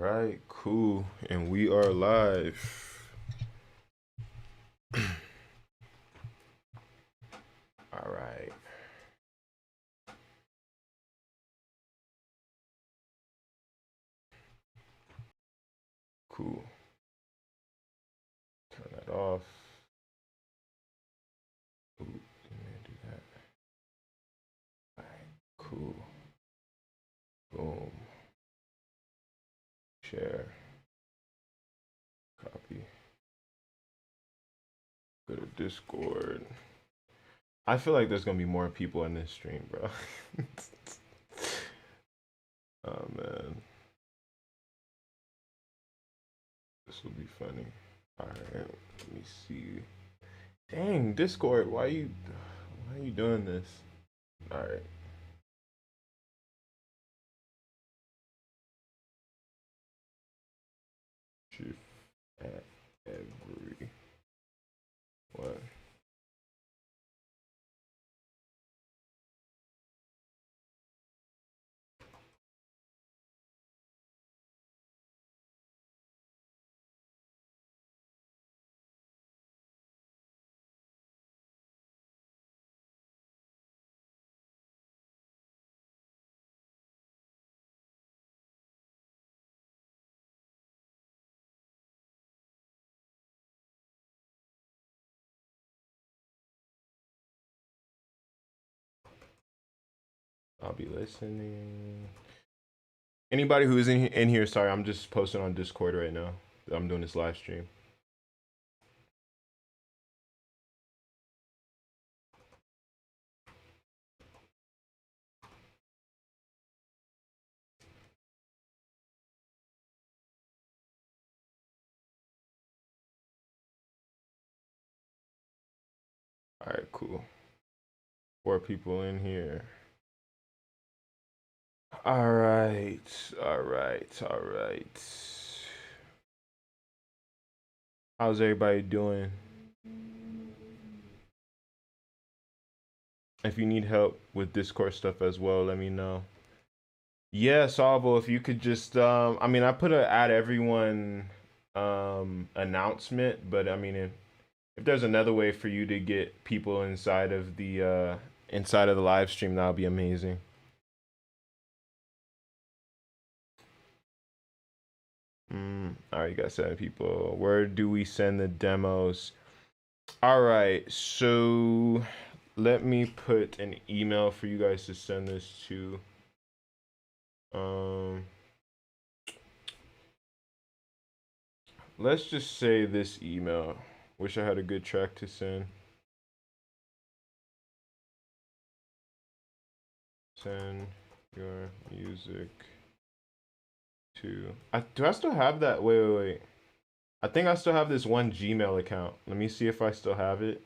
right, cool. And we are live. All right. Cool. Turn that off. Ooh, didn't do that. All right, cool. Boom. Share. Copy. Go to Discord. I feel like there's gonna be more people in this stream, bro. Oh man, this will be funny. All right, let me see. Dang, Discord, why you doing this? All right. Shift at every one. I'll be listening. Anybody who is in here, sorry, I'm just posting on Discord right now. I'm doing this live stream. All right, cool. 4 people in here. All right, all right, all right. How's everybody doing? If you need help with Discord stuff as well, let me know. Yeah, Salvo, if you could just I mean I put a add everyone announcement, but I mean if there's another way for you to get people inside of the live stream, that would be amazing. All right, you got 7 people. Where do we send the demos? All right, so let me put an email for you guys to send this to. Let's just say this email. Wish I had a good track to send. Send your music to. Do I still have that? Wait. I think I still have this one Gmail account. Let me see if I still have it.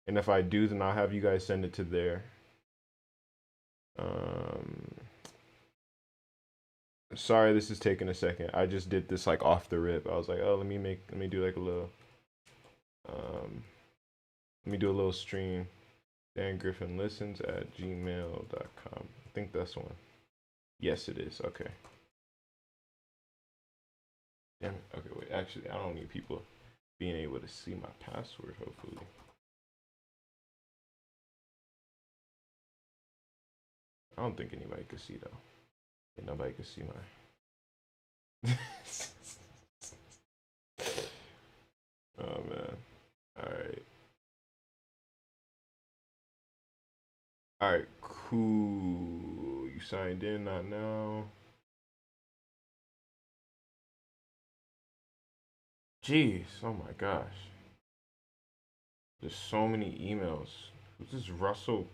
And if I do, then I'll have you guys send it to there. Sorry, this is taking a second. I just did this like off the rip. I was like, oh, let me do like a little, let me do a little stream. DanGriffinListens@gmail.com. I think that's one. Yes, it is. Okay. Damn it. Okay, wait. Actually, I don't need people being able to see my password, hopefully. I don't think anybody could see, though. Nobody could see my... Oh, man. Alright. Alright, cool. You signed in, not now. Jeez, oh my gosh. There's so many emails. Who's this Russell?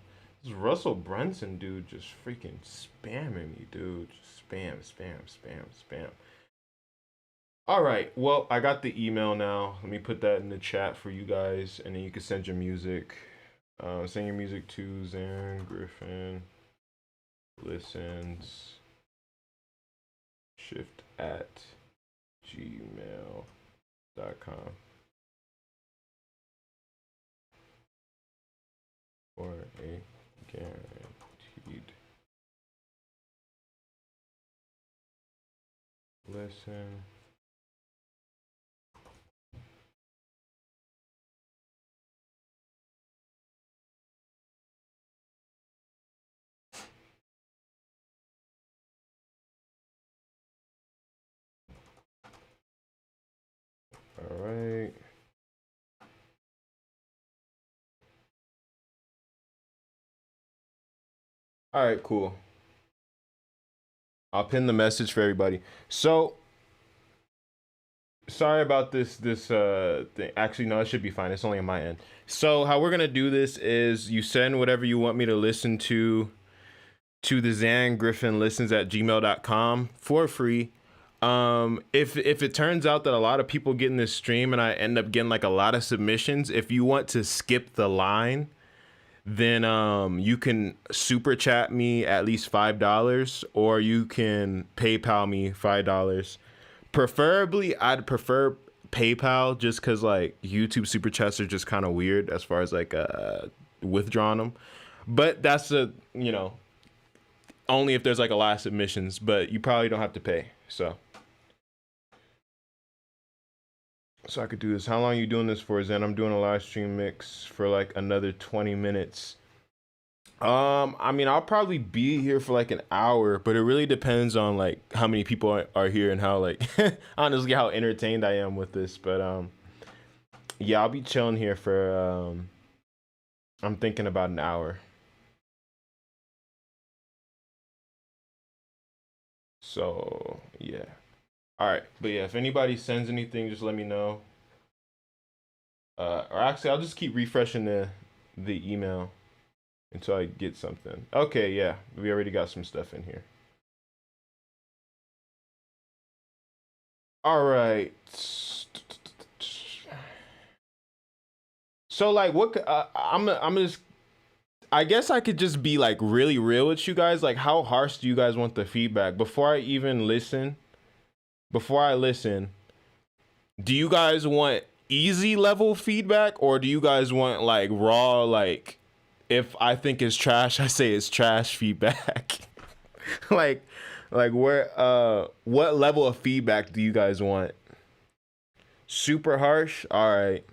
This Russell Brunson dude just freaking spamming me, dude. Just spam. All right, well, I got the email now. Let me put that in the chat for you guys, and then you can send your music. Send your music to Zan Griffin Listens shift at gmail.com. For a guaranteed listen. All right. All right, cool. I'll pin the message for everybody. So sorry about this thing. Actually, no, it should be fine. It's only on my end. So how we're gonna do this is you send whatever you want me to listen to the Zan Griffin listens at gmail.com for free. If it turns out that a lot of people get in this stream and I end up getting like a lot of submissions, if you want to skip the line, then you can super chat me at least $5, or you can PayPal me $5. Preferably, I'd prefer PayPal, just because like YouTube super chats are just kind of weird as far as like withdrawing them. But that's only if there's like a lot of submissions. But you probably don't have to pay. So I could do this. How long are you doing this for, Zen? I'm doing a live stream mix for like another 20 minutes. I mean, I'll probably be here for like an hour, but it really depends on like how many people are here and how like honestly how entertained I am with this. But yeah, I'll be chilling here for I'm thinking about an hour. So yeah. All right, but yeah, if anybody sends anything, just let me know. Or actually, I'll just keep refreshing the email until I get something. Okay, yeah, we already got some stuff in here. All right. So like, what? I'm just. I guess I could just be like really real with you guys. Like, how harsh do you guys want the feedback before I even listen? Before I listen, do you guys want easy level feedback, or do you guys want like raw, like if I think it's trash, I say it's trash feedback? like where what level of feedback do you guys want? Super harsh? All right.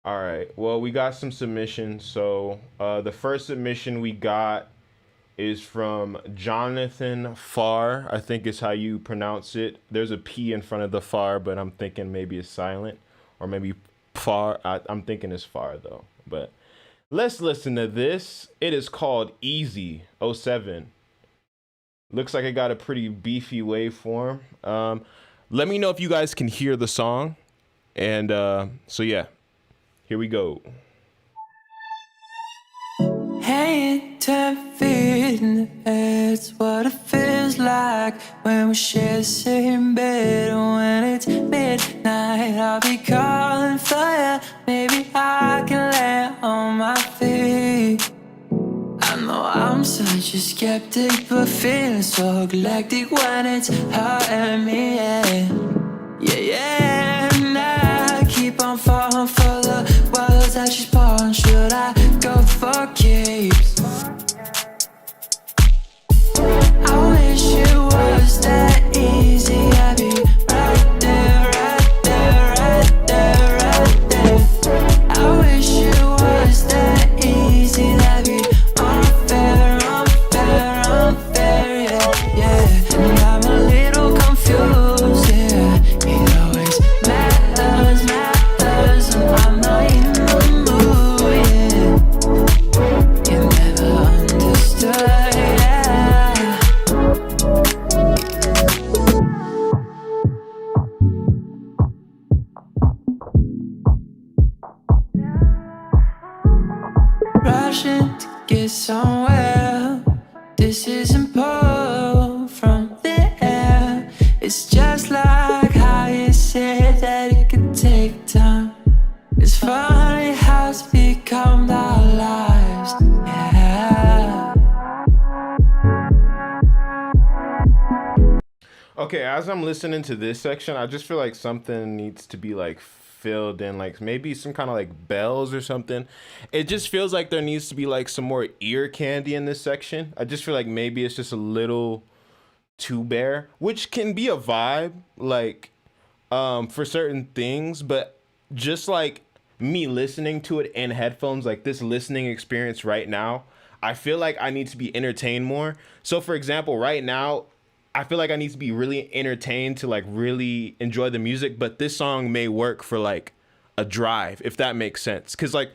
All right. Well, we got some submissions. So the first submission we got is from Jonathan Farr. I think is how you pronounce it. There's a P in front of the Farr, but I'm thinking maybe it's silent, or maybe Far. I'm thinking it's Far though. But let's listen to this. It is called Easy 07. Looks like it got a pretty beefy waveform. Let me know if you guys can hear the song. And so yeah, here we go. Hanging 10 feet in the air, it's what it feels like when we share the same bed. When it's midnight, I'll be calling for you. Maybe I can land on my feet. I know I'm such a skeptic, but feeling so galactic when it's hurting me, yeah. And I keep on falling for the words that she's pouring. Should I go for keeps? I wish it was that easy. I'd be right there, right there, right there, right there. I wish it was that easy. That'd be unfair, unfair, unfair, yeah. And I'm a little confused, yeah. It always matters, matters, and I'm not in the mood, yeah. You never understood, yeah. Rushing to get somewhere. This isn't pulled from the air. It's just like how you said that it could take time. It's funny how it's become our lives, yeah. Okay, as I'm listening to this section, I just feel like something needs to be like filled in, like maybe some kind of like bells or something. It just feels like there needs to be like some more ear candy in this section. I just feel like maybe it's just a little too bare, which can be a vibe, like for certain things, but just like me listening to it in headphones, like this listening experience right now, I feel like I need to be entertained more. So for example, right now, I feel like I need to be really entertained to like really enjoy the music, but this song may work for like a drive, if that makes sense. Cause like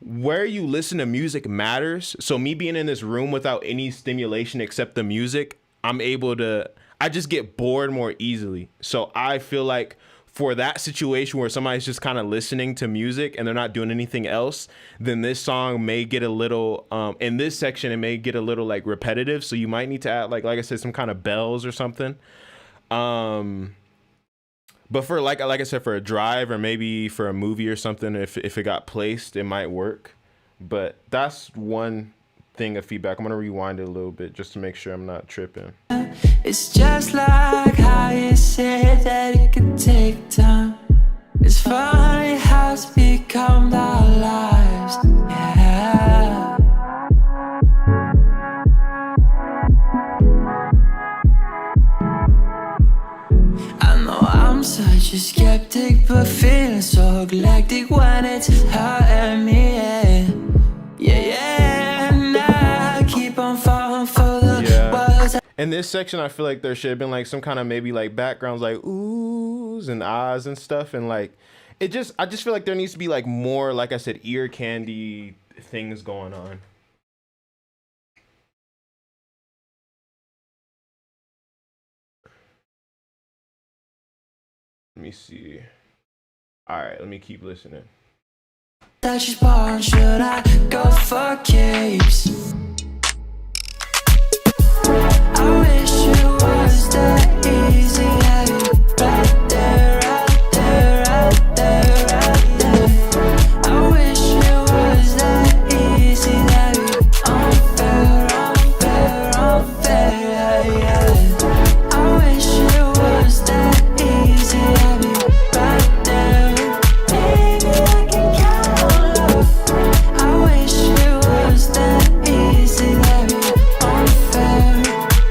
where you listen to music matters. So me being in this room without any stimulation except the music, I just get bored more easily. So I feel like for that situation where somebody's just kind of listening to music and they're not doing anything else, then this song may get a little in this section, it may get a little like repetitive. So you might need to add like I said, some kind of bells or something. But for like I said, for a drive or maybe for a movie or something, if it got placed, it might work. But that's one thing of feedback. I'm gonna rewind it a little bit just to make sure I'm not tripping. It's just like how you said that it could take time. It's funny how it's become our lives. Yeah. I know I'm such a skeptic, but feeling so galactic when it's hurting me. Yeah. Now I keep on falling for the words. In this section, I feel like there should have been like some kind of maybe like backgrounds, like oohs and ahs and stuff, and like I just feel like there needs to be like more, like I said, ear candy things going on. Let me see. All right, let me keep listening. That she's born, should I go for keeps? I wish it was that easy. Have you right there, right there, right there, right there? I wish it was that easy. That be unfair, unfair, unfair, yeah. I wish it was that easy. Have you right there? Maybe I can count on love. I wish it was that easy. That be unfair.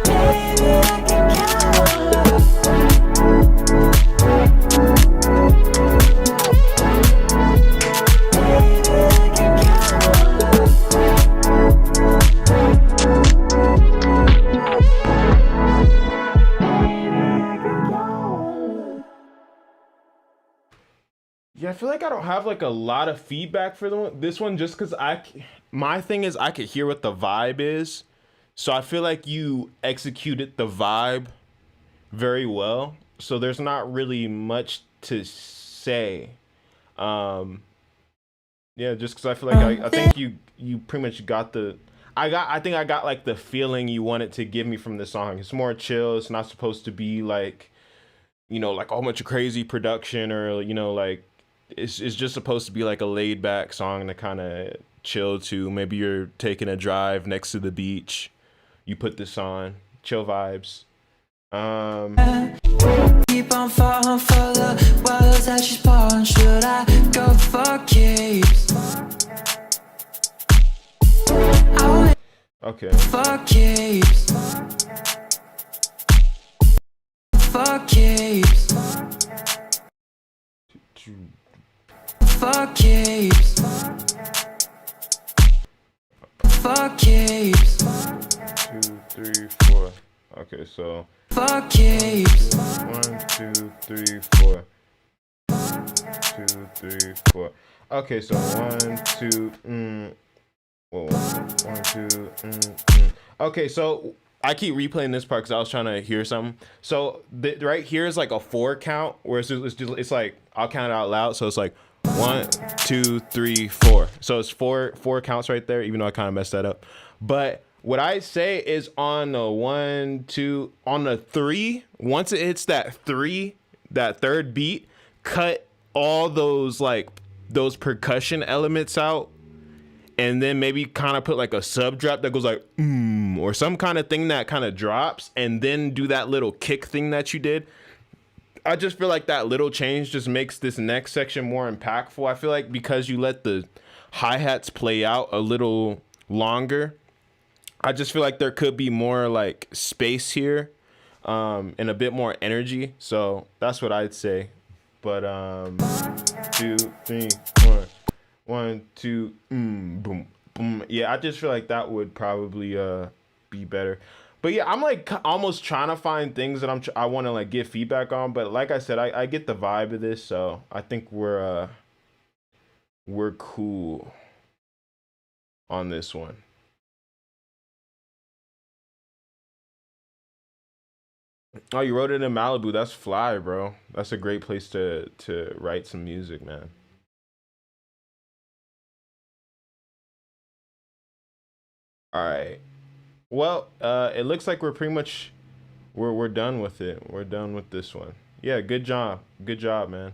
Maybe I can count on love. Maybe I can count on love. Yeah, I feel like I don't have like a lot of feedback for this one just because my thing is I could hear what the vibe is. So I feel like you executed the vibe very well. So there's not really much to say. Yeah, just because I feel like I think you pretty much got I think I got like the feeling you wanted to give me from the song. It's more chill. It's not supposed to be like, like a whole bunch of crazy production or, like it's just supposed to be like a laid back song to kind of chill to. Maybe you're taking a drive next to the beach. You put this on, chill vibes. Keep on falling for the words that she's born. Should I go for keeps? I went Okay. for keeps. For keeps. For keeps. For keeps. 2, 3, 4. Okay, so For keeps. 1, 2, 3, 4. 2, 3, 4. Okay, so 1, 2. Whoa. 1, 2. Okay, so I keep replaying this part because I was trying to hear something. So right here is like a 4 count, where it's like I'll count it out loud. So it's like 1, 2, 3, 4. So it's four counts right there, even though I kind of messed that up. But what I say is on the 1, 2, on the 3, once it hits that 3, that third beat, cut all those percussion elements out, and then maybe kind of put like a sub drop that goes like or some kind of thing that kind of drops, and then do that little kick thing that you did. I just feel like that little change just makes this next section more impactful. I feel like because you let the hi-hats play out a little longer, I just feel like there could be more like space here, and a bit more energy. So that's what I'd say. But 2, 3, 4, 1, 2, boom, boom. Yeah, I just feel like that would probably be better. But yeah, I'm like almost trying to find things that I want to like give feedback on. But like I said, I get the vibe of this, so I think we're cool on this one. Oh, you wrote it in Malibu. That's fly, bro. That's a great place to write some music, man. All right. Well, it looks like we're pretty much we're done with it. We're done with this one. Yeah, good job. Good job, man.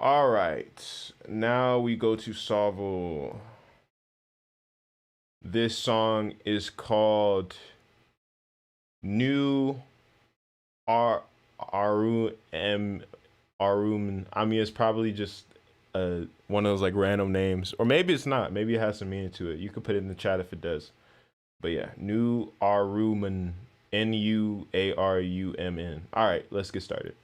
All right. Now we go to Solvo. This song is called New Aru M Arum. I mean, it's probably just one of those like random names, or maybe it's not. Maybe it has some meaning to it. You could put it in the chat if it does. But yeah, New Aruman, Nuarumn. All right, let's get started.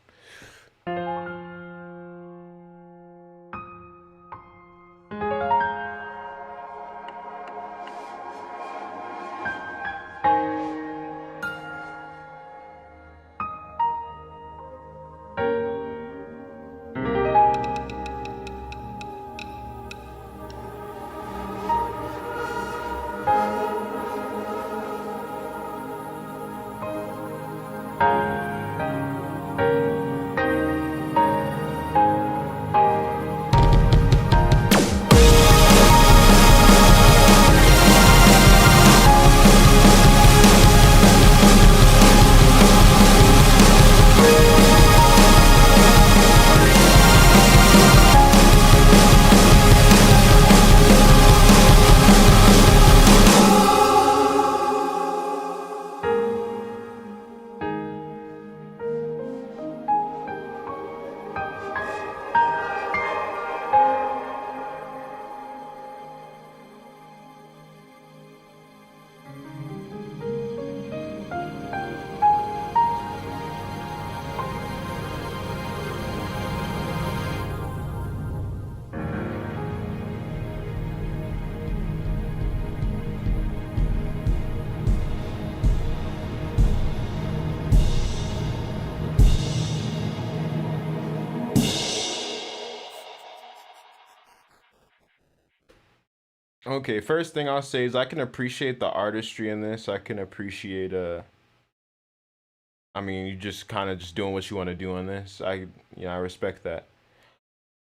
Okay, first thing I'll say is I can appreciate the artistry in this. I can appreciate I mean, you just kind of just doing what you want to do on this. I respect that.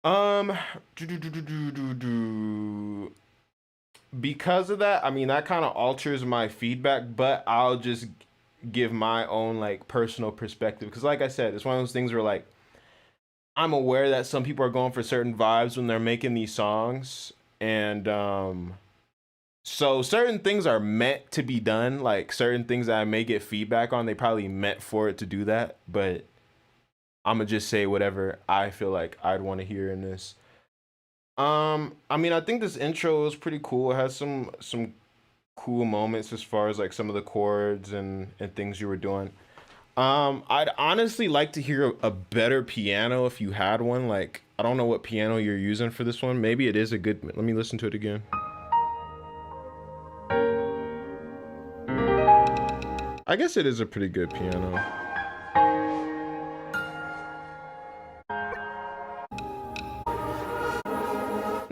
Um because of that, I mean that kind of alters my feedback, but I'll just give my own like personal perspective because like I said, it's one of those things where like I'm aware that some people are going for certain vibes when they're making these songs, and so certain things are meant to be done, like certain things that I may get feedback on, they probably meant for it to do that, but I'm gonna just say whatever I feel like I'd want to hear in this. I mean, I think this intro is pretty cool. It has some cool moments as far as like some of the chords and things you were doing. I'd honestly like to hear a better piano if you had one. Like, I don't know what piano you're using for this one. Maybe it is a good. Let me listen to it again. I guess it is a pretty good piano.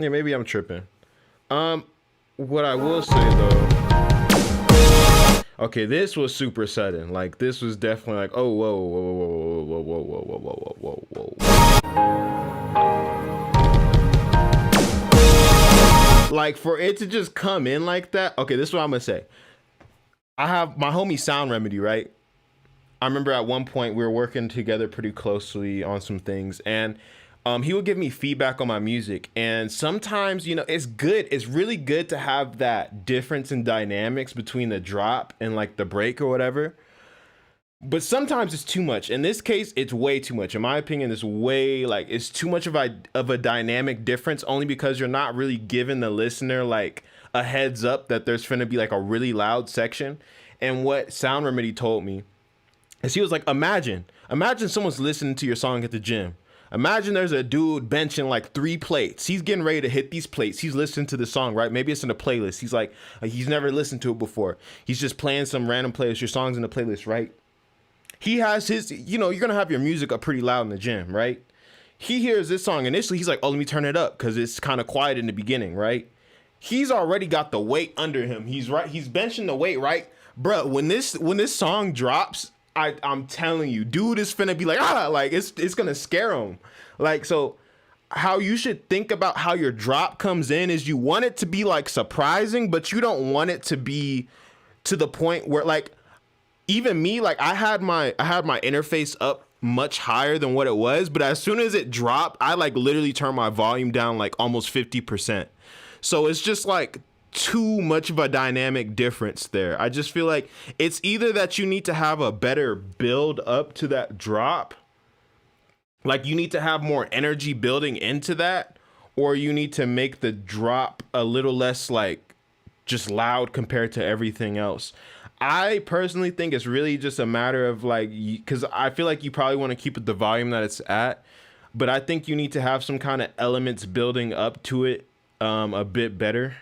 Yeah, maybe I'm tripping. What I will say though, okay, this was super sudden. Like, this was definitely like, oh, whoa, whoa, whoa, whoa, whoa, whoa, whoa, whoa, whoa, whoa, whoa, whoa. Like, for it to just come in like that. Okay, this is what I'm gonna say. I have my homie Sound Remedy, right? I remember at one point we were working together pretty closely on some things, and he would give me feedback on my music. And sometimes, you know, it's good. It's really good to have that difference in dynamics between the drop and like the break or whatever. But sometimes it's too much. In this case, it's way too much. In my opinion, it's way like it's too much of a dynamic difference only because you're not really giving the listener like a heads up that there's gonna be like a really loud section. And what Sound Remedy told me is he was like, imagine someone's listening to your song at the gym. Imagine there's a dude benching like 3 plates. He's getting ready to hit these plates. He's listening to the song, right? Maybe it's in a playlist. He's like, he's never listened to it before. He's just playing some random playlist. Your song's in the playlist, right? He has his, you're going to have your music up pretty loud in the gym, right? He hears this song initially. He's like, oh, let me turn it up because it's kind of quiet in the beginning, right? He's already got the weight under him. He's benching the weight, right? Bro, when this song drops, I'm telling you, dude is finna be like, like it's gonna scare him. Like, so how you should think about how your drop comes in is you want it to be like surprising, but you don't want it to be to the point where like, even me, like I had my interface up much higher than what it was, but as soon as it dropped, I like literally turned my volume down like almost 50%. So it's just like too much of a dynamic difference there. I just feel like it's either that you need to have a better build up to that drop, like you need to have more energy building into that, or you need to make the drop a little less like just loud compared to everything else. I personally think it's really just a matter of like, because I feel like you probably want to keep it the volume that it's at, but I think you need to have some kind of elements building up to it a bit better.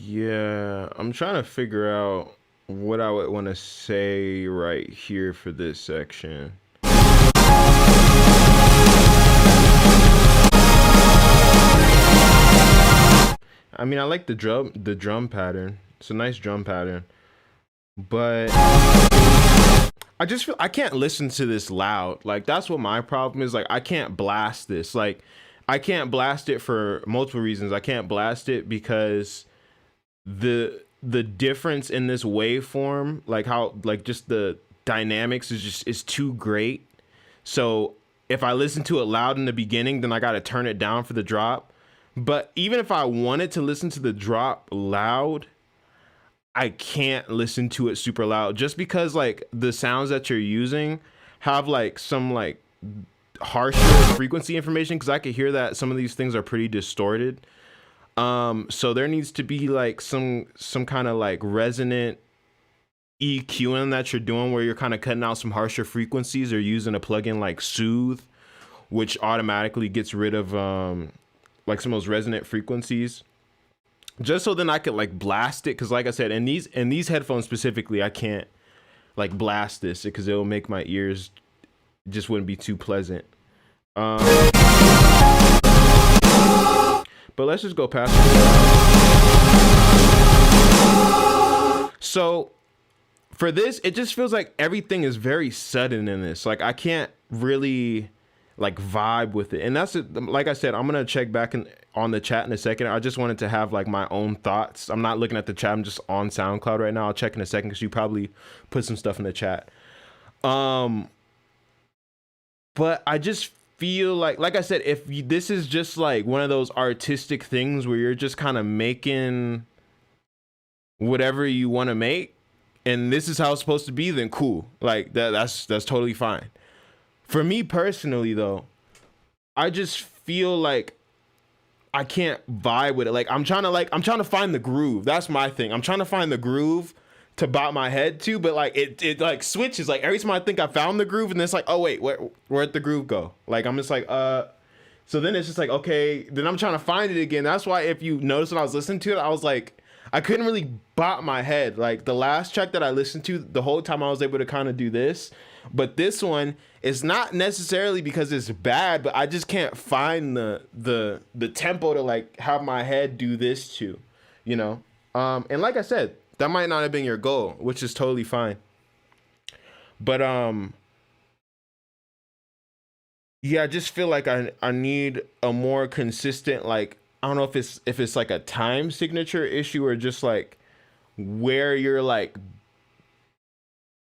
Yeah, I'm trying to figure out what I would want to say right here for this section. I mean, I like the drum pattern. It's a nice drum pattern. But I just feel I can't listen to this loud. Like that's what my problem is. Like I can't blast this. Like I can't blast it for multiple reasons. I can't blast it because the difference in this waveform, like how like just the dynamics is too great. So if I listen to it loud in the beginning, then I got to turn it down for the drop. But even if I wanted to listen to the drop loud, I can't listen to it super loud just because like the sounds that you're using have like some like harsher frequency information, because I could hear that some of these things are pretty distorted. So there needs to be like some kind of like resonant EQing that you're doing where you're kind of cutting out some harsher frequencies, or using a plugin like Soothe, which automatically gets rid of like some of those resonant frequencies, just so then I could like blast it. Because like I said, in these headphones specifically, I can't like blast this because it'll make my ears just wouldn't be too pleasant. But let's just go past it. So for this, it just feels like everything is very sudden in this. Like I can't really like vibe with it. And that's it. Like I said, I'm going to check back on the chat in a second. I just wanted to have like my own thoughts. I'm not looking at the chat. I'm just on SoundCloud right now. I'll check in a second because you probably put some stuff in the chat. But I just feel like I said, if this is just like one of those artistic things where you're just kind of making whatever you want to make, and this is how it's supposed to be, then cool. Like that's totally fine. For me personally though, I just feel like I can't vibe with it. Like I'm trying to find the groove. That's my thing. I'm trying to find the groove to bop my head to, but like it like switches. Like every time I think I found the groove, and then it's like, oh wait, where'd the groove go? Like I'm just like so then it's just like, okay, then I'm trying to find it again. That's why if you notice when I was listening to it, I was like, I couldn't really bop my head. Like the last track that I listened to, the whole time I was able to kind of do this. But this one is not necessarily because it's bad, but I just can't find the tempo to like have my head do this to, you know. And like I said, that might not have been your goal, which is totally fine. But yeah, I just feel like I need a more consistent, like, I don't know if it's like a time signature issue or just like where you're like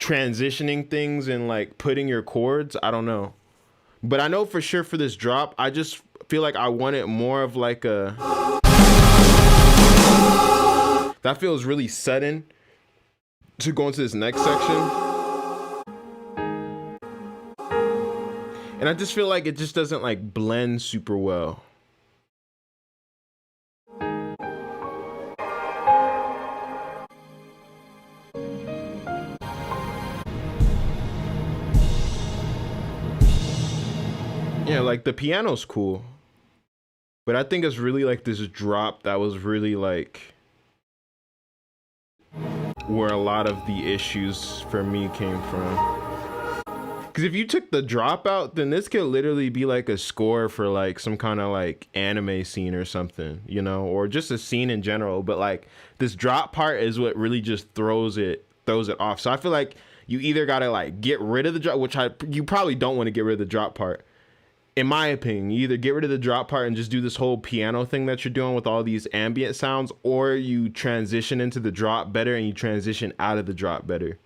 transitioning things and like putting your chords. I don't know. But I know for sure for this drop, I just feel like I wanted more of like a, that feels really sudden to go into this next section. And I just feel like it just doesn't like blend super well. Yeah, like the piano's cool. But I think it's really like this drop that was really like where a lot of the issues for me came from. Because if you took the drop out, then this could literally be like a score for like some kind of like anime scene or something, you know, or just a scene in general. But like this drop part is what really just throws it off. So I feel like you either gotta like get rid of the drop, which you probably don't want to get rid of the drop part. In my opinion, you either get rid of the drop part and just do this whole piano thing that you're doing with all these ambient sounds, or you transition into the drop better and you transition out of the drop better.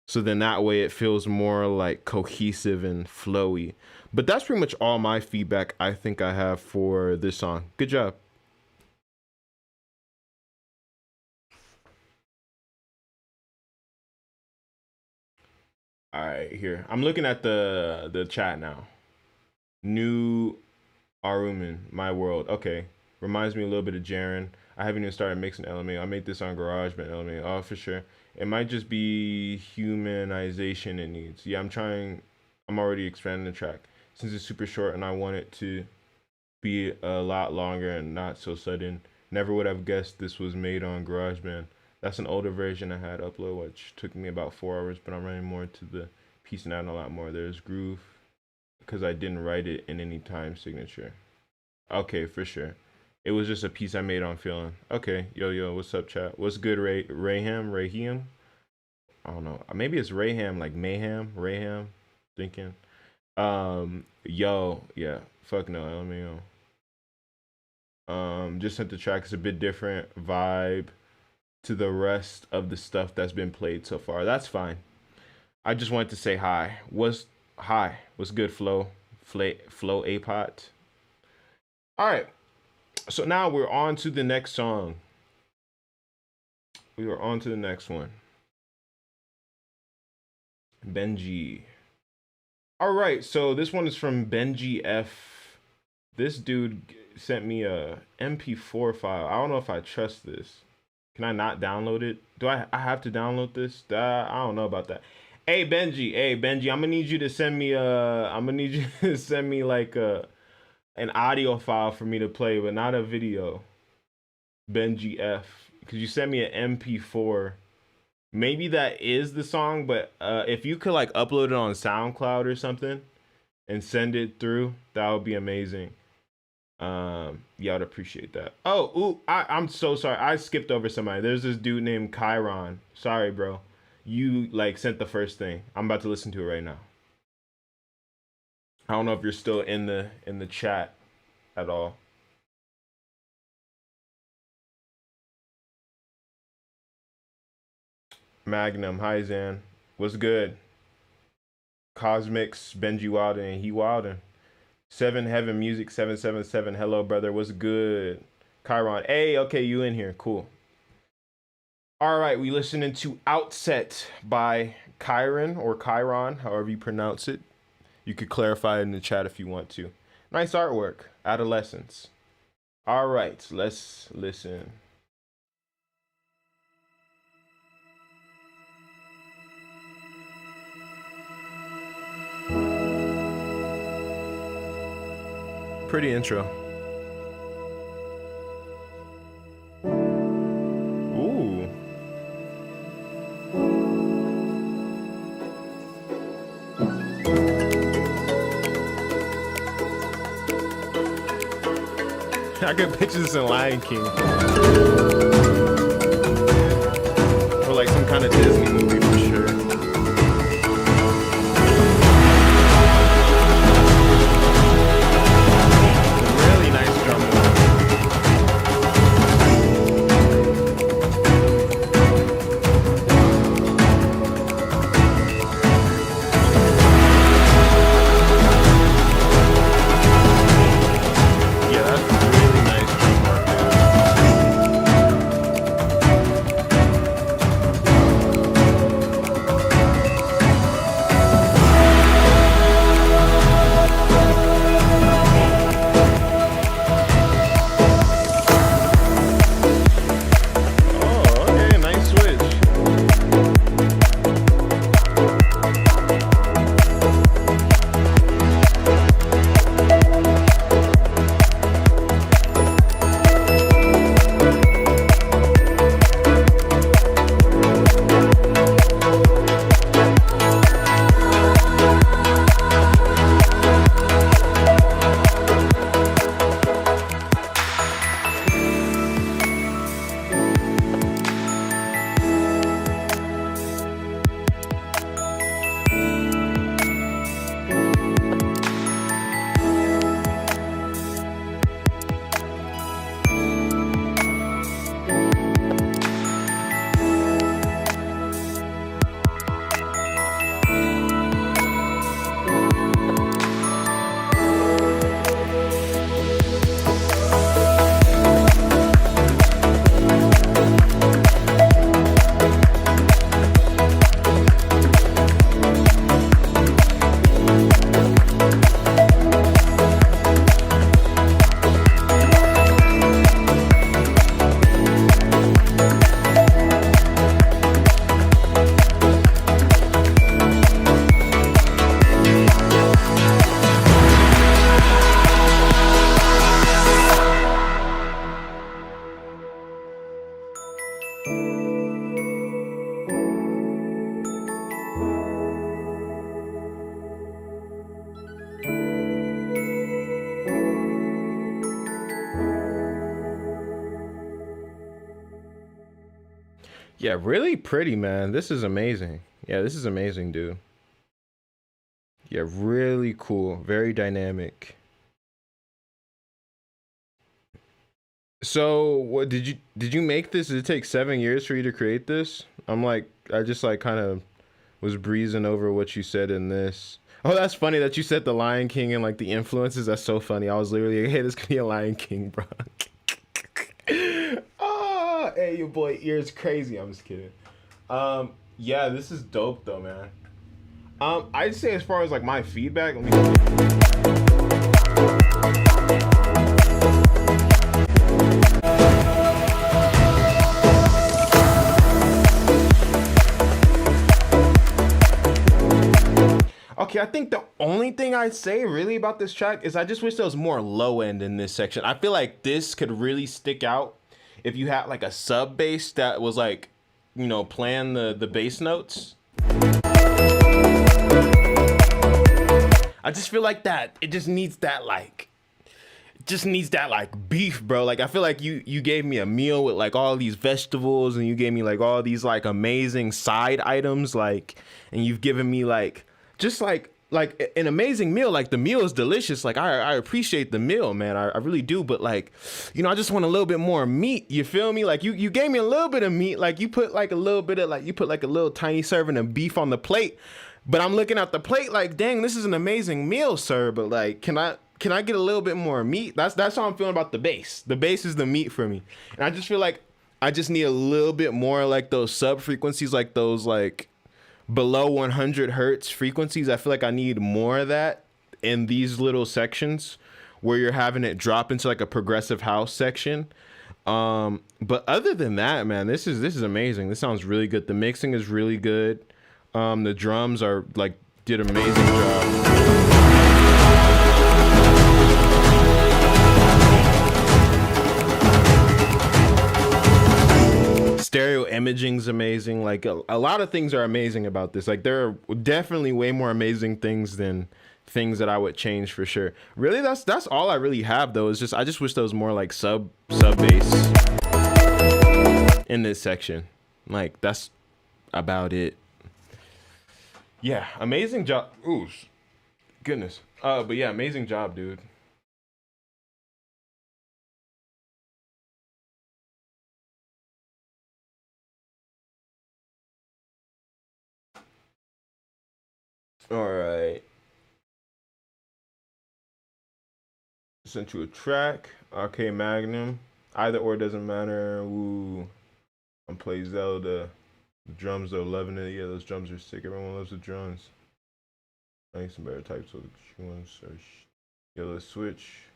So then that way it feels more like cohesive and flowy. But that's pretty much all my feedback I think I have for this song. Good job. All right, here. I'm looking at the chat now. New Aruman, My World. Okay. Reminds me a little bit of Jaren. I haven't even started mixing LMA. I made this on GarageBand LMA. Oh, for sure. It might just be humanization it needs. Yeah, I'm already expanding the track. Since it's super short and I want it to be a lot longer and not so sudden. Never would have guessed this was made on GarageBand. That's an older version I had upload, which took me about 4 hours, but I'm running more to the piece and adding a lot more. There's groove, because I didn't write it in any time signature. Okay, for sure. It was just a piece I made on feeling. Okay, yo, what's up, chat? What's good, Raham? I don't know. Maybe it's Raham, like Mayhem, Raham, thinking. Yo, yeah, fuck no, LMAO. Just sent the track. It's a bit different vibe to the rest of the stuff that's been played so far. That's fine. I just wanted to say hi. What's good, Flo Apot? All right. So now we're on to the next song. We are on to the next one. Benji. All right, so this one is from Benji F. This dude sent me a MP4 file. I don't know if I trust this. Can I not download it? Do I have to download this? I don't know about that. Hey Benji, I'm gonna need you to send me like an audio file for me to play, but not a video. Benji F, because you sent me an MP4. Maybe that is the song, but if you could like upload it on SoundCloud or something and send it through, that would be amazing. Yeah, I'd appreciate that. I'm so sorry. I skipped over somebody. There's this dude named Chiron. Sorry, bro. You like sent the first thing. I'm about to listen to it right now. I don't know if you're still in the chat at all. Magnum, hi Zan. What's good? Cosmics, Benji Wilder, and he Wilder. 7 Heaven Music 777. Hello, brother. What's good? Chiron. Hey, okay, you in here. Cool. All right, we listening to Outset by Chiron or Chiron, however you pronounce it. You could clarify it in the chat if you want to. Nice artwork. Adolescence. All right, let's listen. Pretty intro. I could picture this in Lion King or like some kind of Disney movie for sure. Really nice drum roll. Yeah, that's really nice drum work, dude. Oh, okay, nice switch. Yeah, really pretty, man. This is amazing. Yeah, this is amazing, dude. Yeah, really cool. Very dynamic. So, what did you make this? Did it take 7 years for you to create this? I just like kind of was breezing over what you said in this. Oh, that's funny that you said the Lion King and like the influences. That's so funny. I was literally, hey, this could be a Lion King, bro. Oh, hey, your boy ears crazy. I'm just kidding. Yeah, this is dope though, man. I'd say as far as like my feedback, let me. Okay, I think the only thing I'd say really about this track is I just wish there was more low end in this section. I feel like this could really stick out if you had like a sub bass that was like, playing the bass notes. I just feel like that it just needs that like beef, bro. Like I feel like you gave me a meal with like all these vegetables and you gave me like all these like amazing side items, like, and you've given me like just like an amazing meal. Like the meal is delicious. Like I appreciate the meal, man. I really do. But like, I just want a little bit more meat. You feel me? Like you gave me a little bit of meat. Like you put like a little bit of like you put like a little tiny serving of beef on the plate. But I'm looking at the plate like, dang, this is an amazing meal, sir. But like, can I get a little bit more meat? That's how I'm feeling about the bass. The bass is the meat for me. And I just feel like I just need a little bit more like those sub frequencies, like those like below 100 hertz frequencies. I feel like I need more of that in these little sections where you're having it drop into like a progressive house section. But other than that, man, this is amazing. This sounds really good. The mixing is really good. The drums are like did an amazing job. Stereo imaging's amazing. Like a lot of things are amazing about this. Like there are definitely way more amazing things than things that I would change for sure. Really, that's all I really have though. Is just I just wish there was more like sub bass in this section. Like that's about it. Yeah, amazing job. Ooh, goodness. But yeah, amazing job, dude. All right. Sent you a track. Okay, Magnum. Either or doesn't matter. Woo. I'm play Zelda. The drums are loving it. Yeah, those drums are sick. Everyone loves the drums. I need some better types of ones. Yo, let's switch.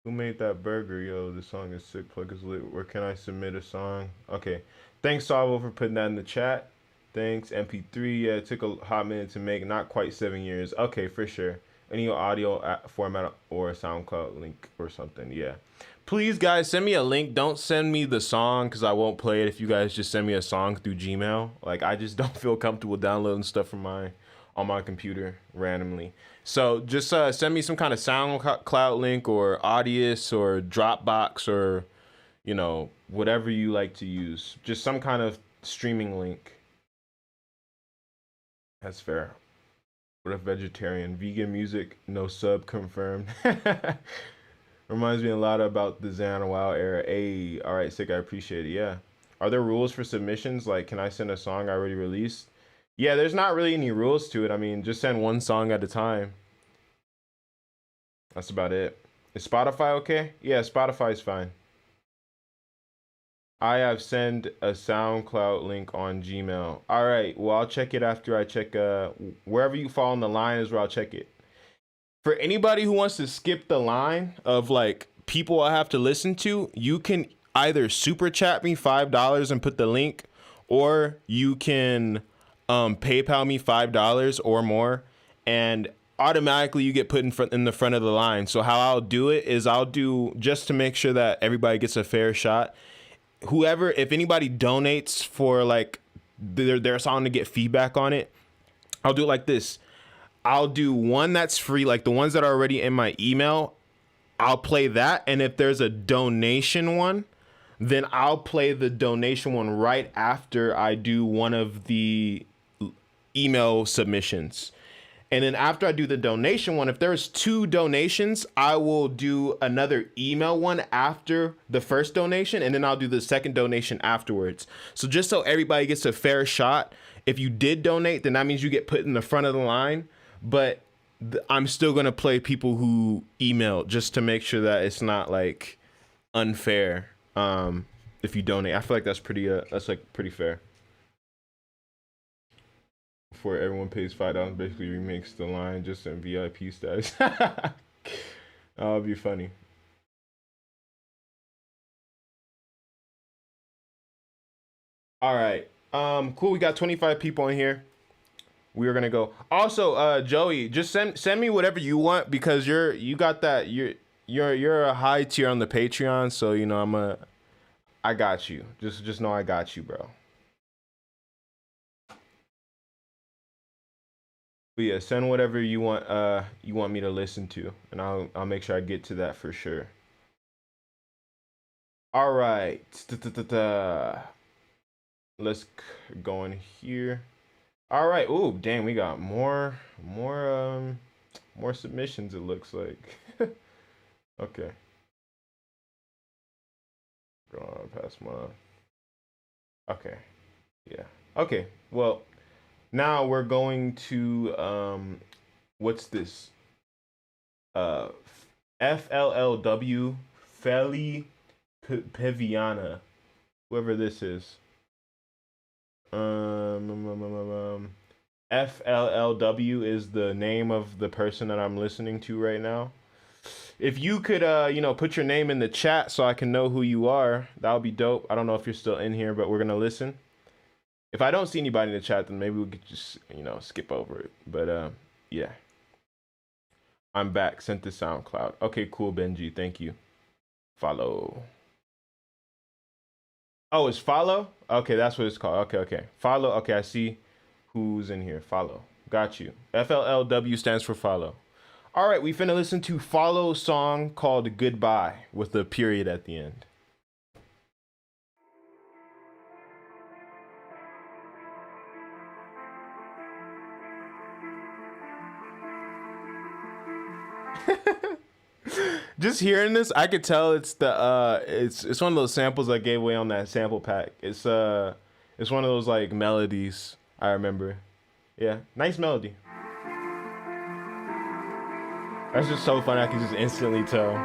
Who made that burger? Yo, the song is sick. Plug is lit. Where can I submit a song? Okay. Thanks, Salvo, for putting that in the chat. Thanks, MP3. Yeah, it took a hot minute to make. Not quite 7 years. Okay, for sure. Any audio format or a SoundCloud link or something. Yeah. Please, guys, send me a link. Don't send me the song because I won't play it if you guys just send me a song through Gmail. Like, I just don't feel comfortable downloading stuff from on my computer randomly. So just send me some kind of SoundCloud link or Audius or Dropbox or, you know, whatever you like to use. Just some kind of streaming link. That's fair. What if vegetarian? Vegan music, no sub confirmed. Reminds me a lot about the Xana WoW era. Hey, all right, sick. I appreciate it. Yeah. Are there rules for submissions? Like, can I send a song I already released? Yeah, there's not really any rules to it. I mean, just send one song at a time. That's about it. Is Spotify okay? Yeah, Spotify's fine. I have sent a SoundCloud link on Gmail. All right, well, I'll check it after I check, wherever you fall in the line is where I'll check it. For anybody who wants to skip the line of like people I have to listen to, you can either super chat me $5 and put the link, or you can PayPal me $5 or more, and automatically you get put in the front of the line. So how I'll do it is I'll do, just to make sure that everybody gets a fair shot, whoever, if anybody donates for like their song to get feedback on it, I'll do it like this. I'll do one that's free, like the ones that are already in my email. I'll play that, and if there's a donation one, then I'll play the donation one right after I do one of the email submissions. And then after I do the donation one, if there's 2 donations, I will do another email one after the first donation, and then I'll do the second donation afterwards. So just so everybody gets a fair shot, if you did donate, then that means you get put in the front of the line. But I'm still going to play people who emailed just to make sure that it's not like unfair. If you donate, I feel like that's pretty fair. Before everyone pays $5, basically remakes the line just in VIP status. That'll be funny. All right. Cool. We got 25 people in here. We are gonna go. Also, Joey, just send me whatever you want, because you're a high tier on the Patreon, so you know I got you. Just know I got you, bro. But yeah, send whatever you want me to listen to, and I'll make sure I get to that for sure. All right. Let's go in here. All right. Oh, dang, we got more submissions, it looks like. Okay. Go on past my. Okay. Yeah. Okay. Well, now we're going to what's this? FLLW Feli Peviana. Whoever this is. FLLW is the name of the person that I'm listening to right now. If you could put your name in the chat so I can know who you are, that would be dope. I don't know if you're still in here, but we're gonna listen. If I don't see anybody in the chat, then maybe we could just skip over it. But yeah. I'm back. Sent to SoundCloud. Okay, cool, Benji. Thank you. Follow. Oh, it's follow? Okay, that's what it's called. Okay. Follow. Okay, I see who's in here. Follow. Got you. FLLW stands for follow. All right, we finna listen to Follow's song called Goodbye with a period at the end. Just hearing this, I could tell it's the it's one of those samples I gave away on that sample pack. It's one of those like melodies I remember. Yeah, nice melody. That's just so fun. I can just instantly tell.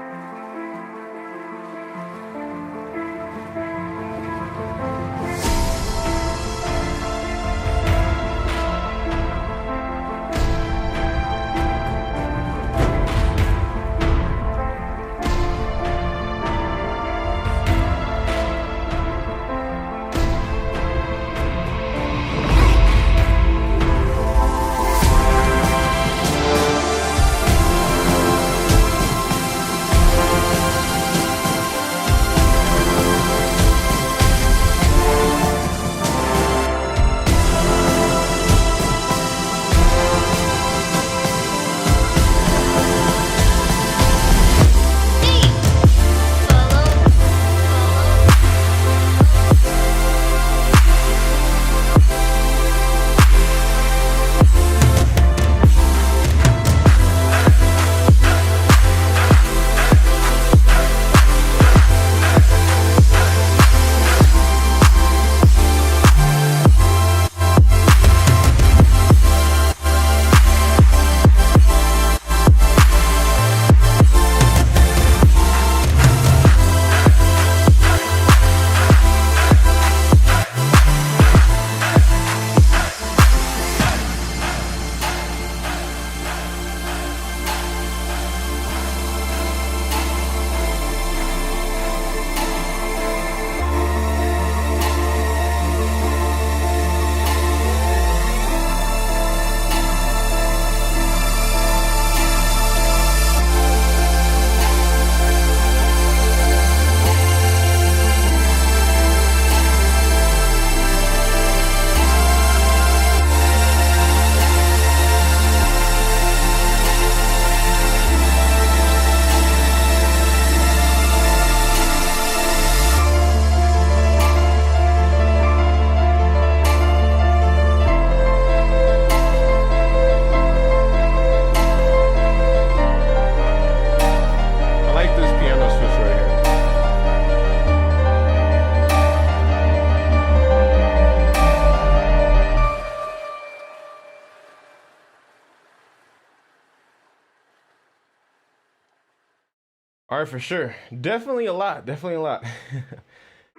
All right, for sure. Definitely a lot. Definitely a lot.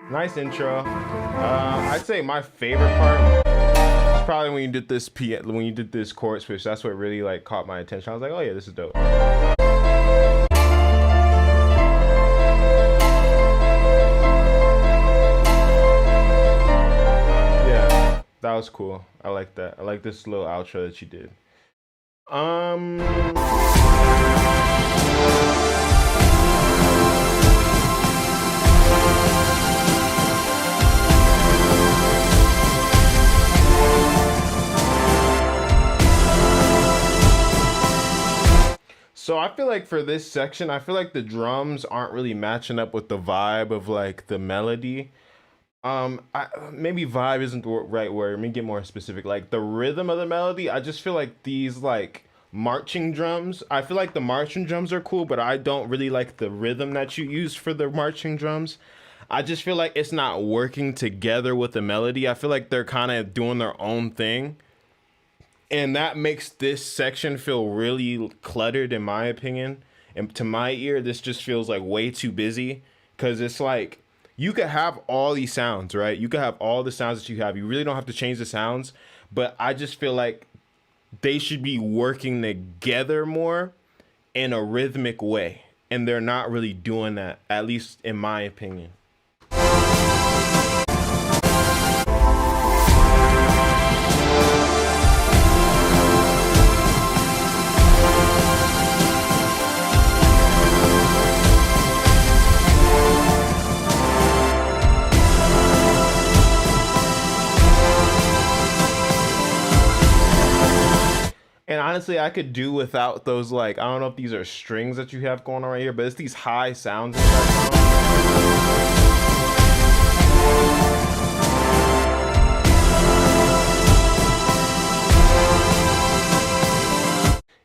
Nice intro. I'd say my favorite part is probably when you did this when you did this chord switch. That's what really like caught my attention. I was like, oh yeah, this is dope. Yeah, that was cool. I like that. I like this little outro that you did. Um. So I feel like for this section, I feel like the drums aren't really matching up with the vibe of like the melody. Maybe vibe isn't the right word. Let me get more specific. Like the rhythm of the melody, I just feel like these like marching drums. I feel like the marching drums are cool, but I don't really like the rhythm that you use for the marching drums. I just feel like it's not working together with the melody. I feel like they're kind of doing their own thing. And that makes this section feel really cluttered, in my opinion. And to my ear, this just feels like way too busy. Because it's like, you could have all these sounds, right? You could have all the sounds that you have. You really don't have to change the sounds. But I just feel like they should be working together more in a rhythmic way. And they're not really doing that, at least in my opinion. And honestly, I could do without those, like, I don't know if these are strings that you have going on right here, but it's these high sounds in the background.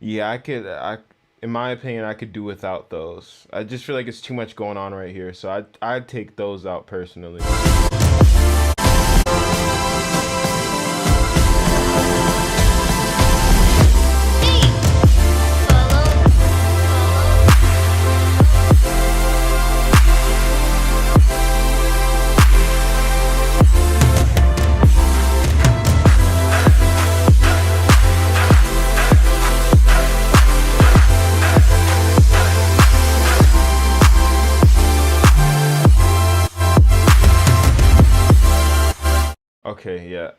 Yeah, in my opinion, I could do without those. I just feel like it's too much going on right here, so I'd take those out personally. Okay, yeah.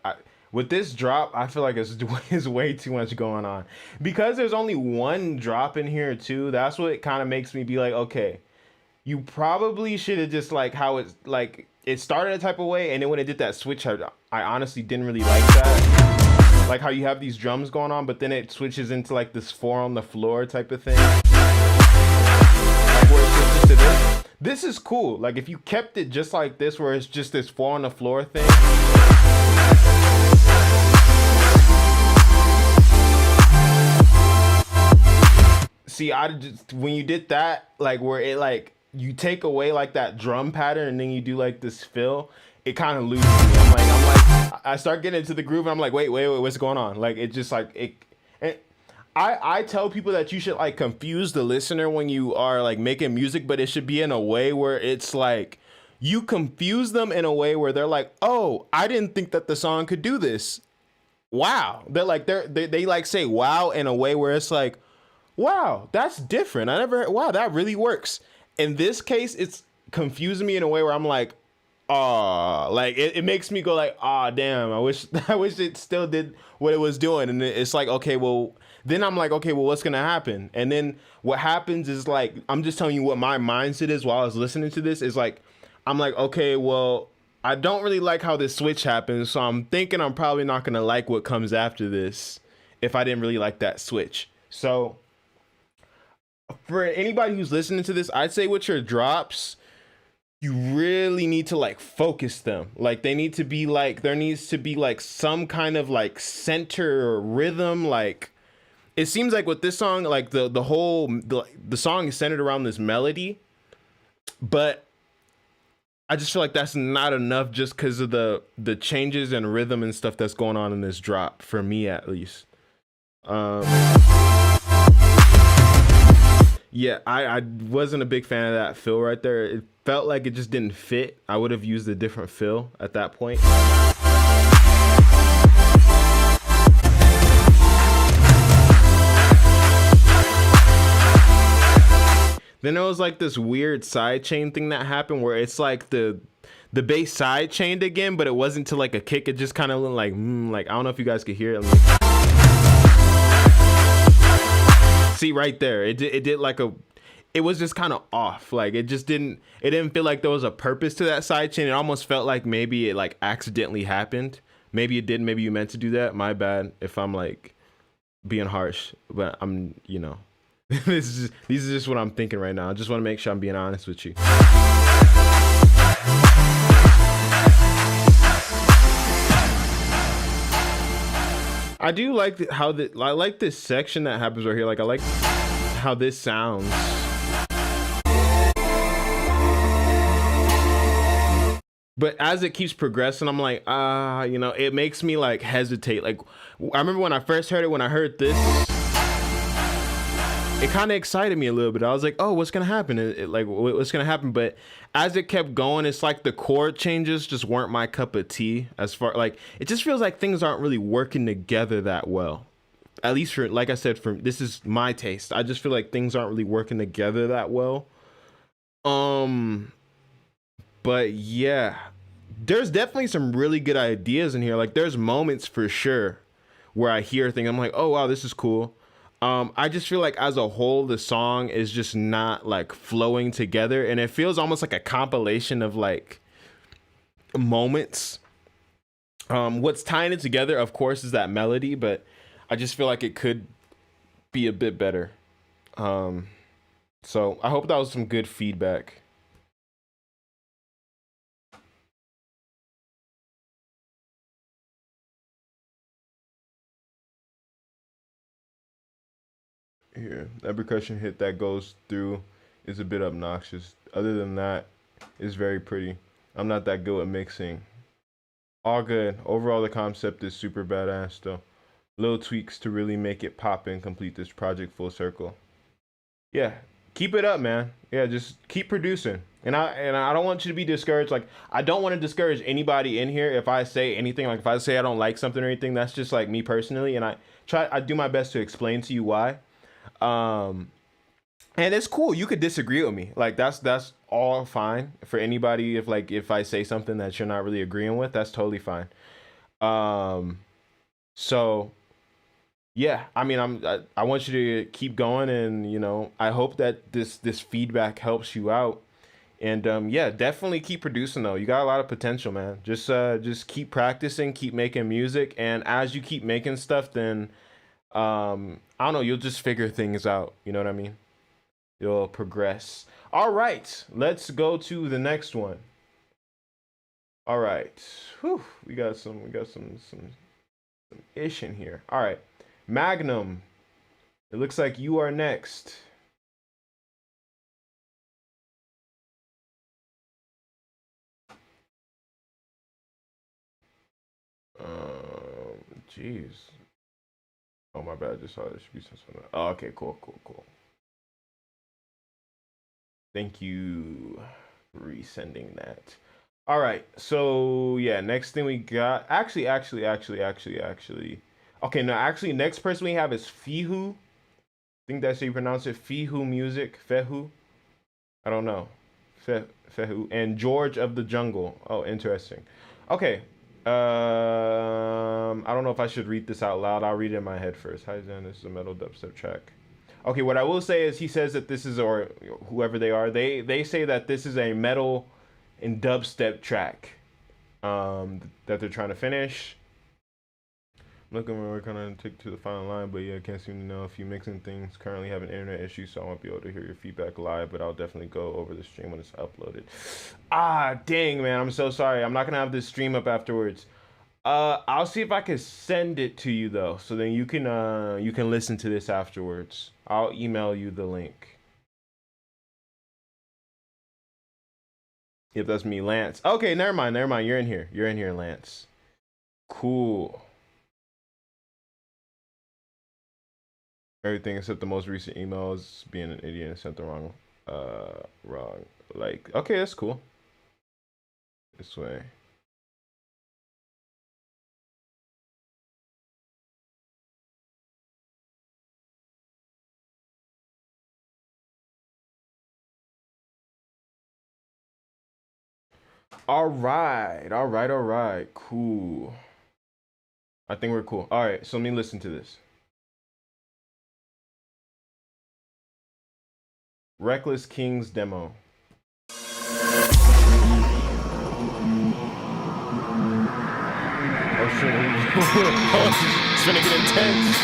With this drop, I feel like it's way too much going on. Because there's only one drop in here too, that's what it kind of makes me be like, okay, you probably should have just like how it's like it started a type of way, and then when it did that switch, I honestly didn't really like that. Like how you have these drums going on, but then it switches into like this four on the floor type of thing. Like where it switches to this. This is cool. Like if you kept it just like this, where it's just this four on the floor thing. See, I just when you did that, like where it like you take away like that drum pattern and then you do like this fill, it kind of loses me. I start getting into the groove and I'm like, wait, what's going on? Like it just like it. And I tell people that you should like confuse the listener when you are like making music, but it should be in a way where it's like you confuse them in a way where they're like, oh, I didn't think that the song could do this. Wow. They're like they like say wow in a way where it's like, wow, that's different. I never heard, wow, that really works. In this case, it's confusing me in a way where I'm like, oh, like it makes me go like, ah, damn, I wish it still did what it was doing. And it's like, okay, well, then I'm like, okay, well, what's gonna happen? And then what happens is like, I'm just telling you what my mindset is while I was listening to this is like, I'm like, okay, well, I don't really like how this switch happens, so I'm thinking I'm probably not gonna like what comes after this if I didn't really like that switch. So for anybody who's listening to this, I'd say with your drops, you really need to like focus them. Like they need to be like, there needs to be like some kind of like center or rhythm. Like it seems like with this song, like the song is centered around this melody, but I just feel like that's not enough just because of the changes and rhythm and stuff that's going on in this drop, for me at least. Yeah, I wasn't a big fan of that fill right there. It felt like it just didn't fit. I would have used a different fill at that point. Then there was like this weird side chain thing that happened where it's like the bass side chained again, but it wasn't to like a kick. It just kind of looked like, like I don't know if you guys could hear it. See right there, it did like it was just kind of off. Like it didn't feel like there was a purpose to that side chain. It almost felt like maybe it like accidentally happened. Maybe it did. Maybe you meant to do that. My bad if I'm like being harsh, but I'm, you know, these are just what I'm thinking right now. I just want to make sure I'm being honest with you. I do like I like this section that happens right here. Like I like how this sounds. But as it keeps progressing, I'm like, you know, it makes me like hesitate. Like I remember when I first heard it, when I heard this, it kind of excited me a little bit. I was like, oh, what's gonna happen? Like what's gonna happen? But as it kept going, it's like the chord changes just weren't my cup of tea. As far like it just feels like things aren't really working together that well. At least for, like I said, for this is my taste. I just feel like things aren't really working together that well. But yeah, there's definitely some really good ideas in here. Like there's moments for sure where I hear things, I'm like, oh wow, this is cool. I just feel like as a whole, the song is just not like flowing together, and it feels almost like a compilation of like moments. What's tying it together, of course, is that melody, but I just feel like it could be a bit better. So I hope that was some good feedback. Here, that percussion hit that goes through is a bit obnoxious. Other than that, it's very pretty. I'm not that good at mixing. All good. Overall, the concept is super badass though. Little tweaks to really make it pop and complete this project full circle. Yeah, keep it up, man. Yeah, just keep producing. And I don't want you to be discouraged. Like, I don't want to discourage anybody in here if I say anything. Like, if I say I don't like something or anything, that's just like me personally. And I do my best to explain to you why. And it's cool. You could disagree with me. Like, that's all fine for anybody. If I say something that you're not really agreeing with, that's totally fine. So yeah, I mean, I want you to keep going, and I hope that this feedback helps you out. And yeah, definitely keep producing though. You got a lot of potential, man. Just keep practicing, keep making music, and as you keep making stuff, then I don't know, you'll just figure things out. You know what I mean? You'll progress. All right, let's go to the next one. All right, whew, we got some ish in here. All right, Magnum. It looks like you are next. Jeez. Oh, my bad. I just saw there should be something. Oh, okay, cool. Thank you for resending that. All right, so yeah, next thing we got. Actually. Okay, no, actually, next person we have is Fihu. I think that's how you pronounce it. Fihu Music. Fehu. I don't know. Fehu. And George of the Jungle. Oh, interesting. Okay. I don't know if I should read this out loud. I'll read it in my head first. Hi, Zen. This is a metal dubstep track. Okay, what I will say is he says that this is, or whoever they are, they say that this is a metal and dubstep track that they're trying to finish. I'm looking to work on it and take to the final line, but yeah, I can't seem to know if you mixing things. Currently have an internet issue, so I won't be able to hear your feedback live, but I'll definitely go over the stream when it's uploaded. Ah, dang, man, I'm so sorry. I'm not gonna have this stream up afterwards. I'll see if I can send it to you though, so then you can listen to this afterwards. I'll email you the link. If that's me, Lance. Okay, never mind. You're in here, Lance. Cool. Everything except the most recent emails being an idiot and sent the wrong. Like, okay, that's cool. This way. All right. Cool. I think we're cool. All right, so let me listen to this. Reckless Kings demo. Oh shit. It's gonna get intense.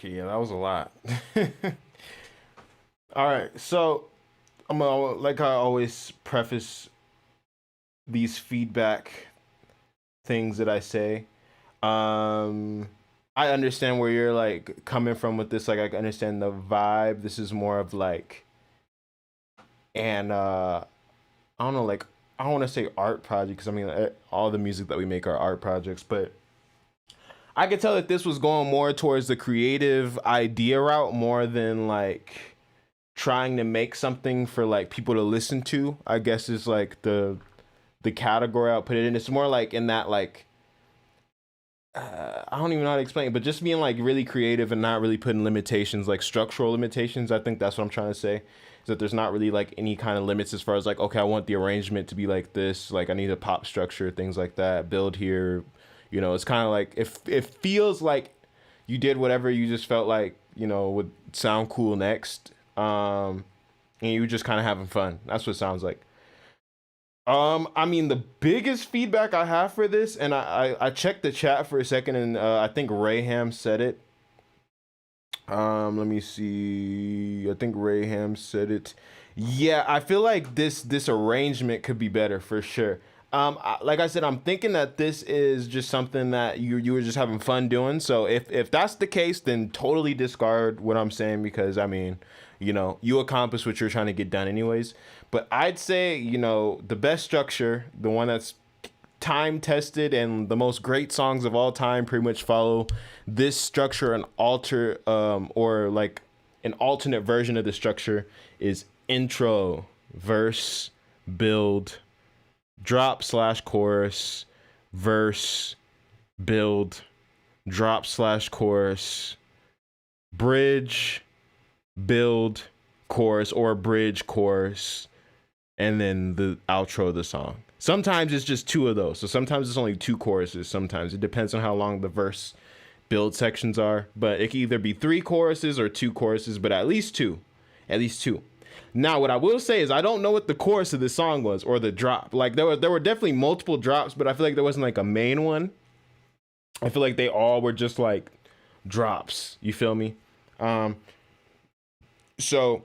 Yeah, that was a lot. All right, so I'm gonna, like I always preface these feedback things that I say. Um, I understand where you're like coming from with this. Like, I understand the vibe. This is more of like, and I don't know, like I don't want to say art project because I mean all the music that we make are art projects, but I could tell that this was going more towards the creative idea route more than like trying to make something for like people to listen to. I guess is like the category I'll put it in. It's more like in that like I don't even know how to explain it, but just being like really creative and not really putting limitations, like structural limitations. I think that's what I'm trying to say. Is that there's not really like any kind of limits as far as like, okay, I want the arrangement to be like this, like I need a pop structure, things like that. Build here, it's kind of like if it feels like you did whatever you just felt like, would sound cool next. And you were just kind of having fun. That's what it sounds like. I mean, the biggest feedback I have for this, and I checked the chat for a second, and I think Rayham said it. Let me see. I think Rayham said it. Yeah, I feel like this arrangement could be better for sure. Like I said, I'm thinking that this is just something that you were just having fun doing. So if that's the case, then totally discard what I'm saying because I mean, you accomplished what you're trying to get done anyways. But I'd say, the best structure, the one that's time tested and the most great songs of all time pretty much follow this structure and alter or like an alternate version of the structure is intro, verse, build, drop slash chorus, verse, build, drop slash chorus, bridge, build, chorus, or bridge, chorus, and then the outro of the song. Sometimes it's just two of those. So sometimes it's only two choruses. Sometimes it depends on how long the verse build sections are. But it can either be three choruses or two choruses, but at least two. At least two. Now, what I will say is I don't know what the chorus of the song was or the drop. Like there were definitely multiple drops, but I feel like there wasn't like a main one. I feel like they all were just like drops. You feel me? So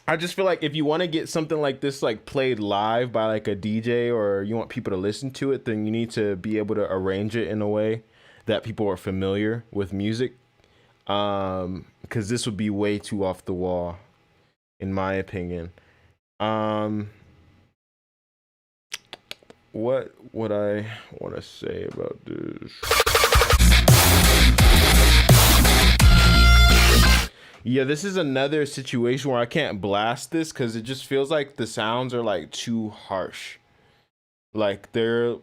I just feel like if you want to get something like this like played live by like a DJ or you want people to listen to it, then you need to be able to arrange it in a way that people are familiar with music. Because this would be way too off the wall, in my opinion. What would I want to say about this? Yeah, this is another situation where I can't blast this because it just feels like the sounds are like too harsh. Like they're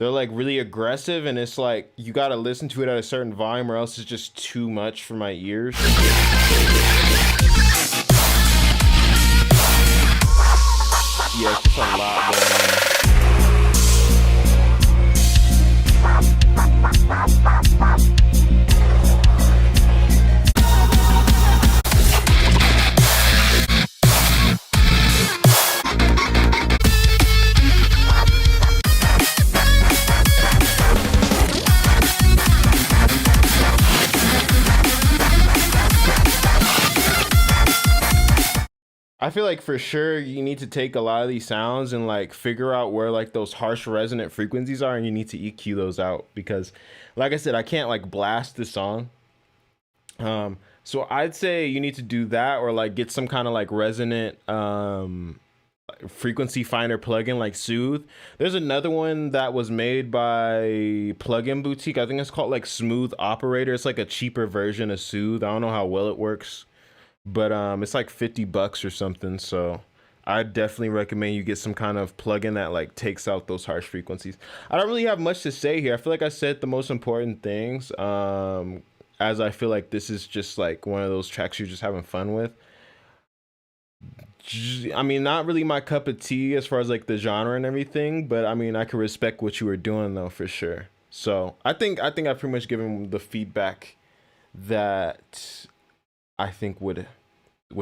like really aggressive and it's like you gotta listen to it at a certain volume or else it's just too much for my ears. Yeah, it's just a lot going on. I feel like for sure you need to take a lot of these sounds and like figure out where like those harsh resonant frequencies are and you need to EQ those out because like I said, I can't like blast the song. So I'd say you need to do that or like get some kind of like resonant frequency finder plugin like Soothe. There's another one that was made by Plugin Boutique. I think it's called like Smooth Operator. It's like a cheaper version of Soothe. I don't know how well it works. But it's like $50 or something. So I definitely recommend you get some kind of plugin that like takes out those harsh frequencies. I don't really have much to say here. I feel like I said the most important things. As I feel like this is just like one of those tracks you're just having fun with. I mean, not really my cup of tea as far as like the genre and everything, but I mean, I can respect what you were doing though for sure. So I think I've pretty much given the feedback that I think would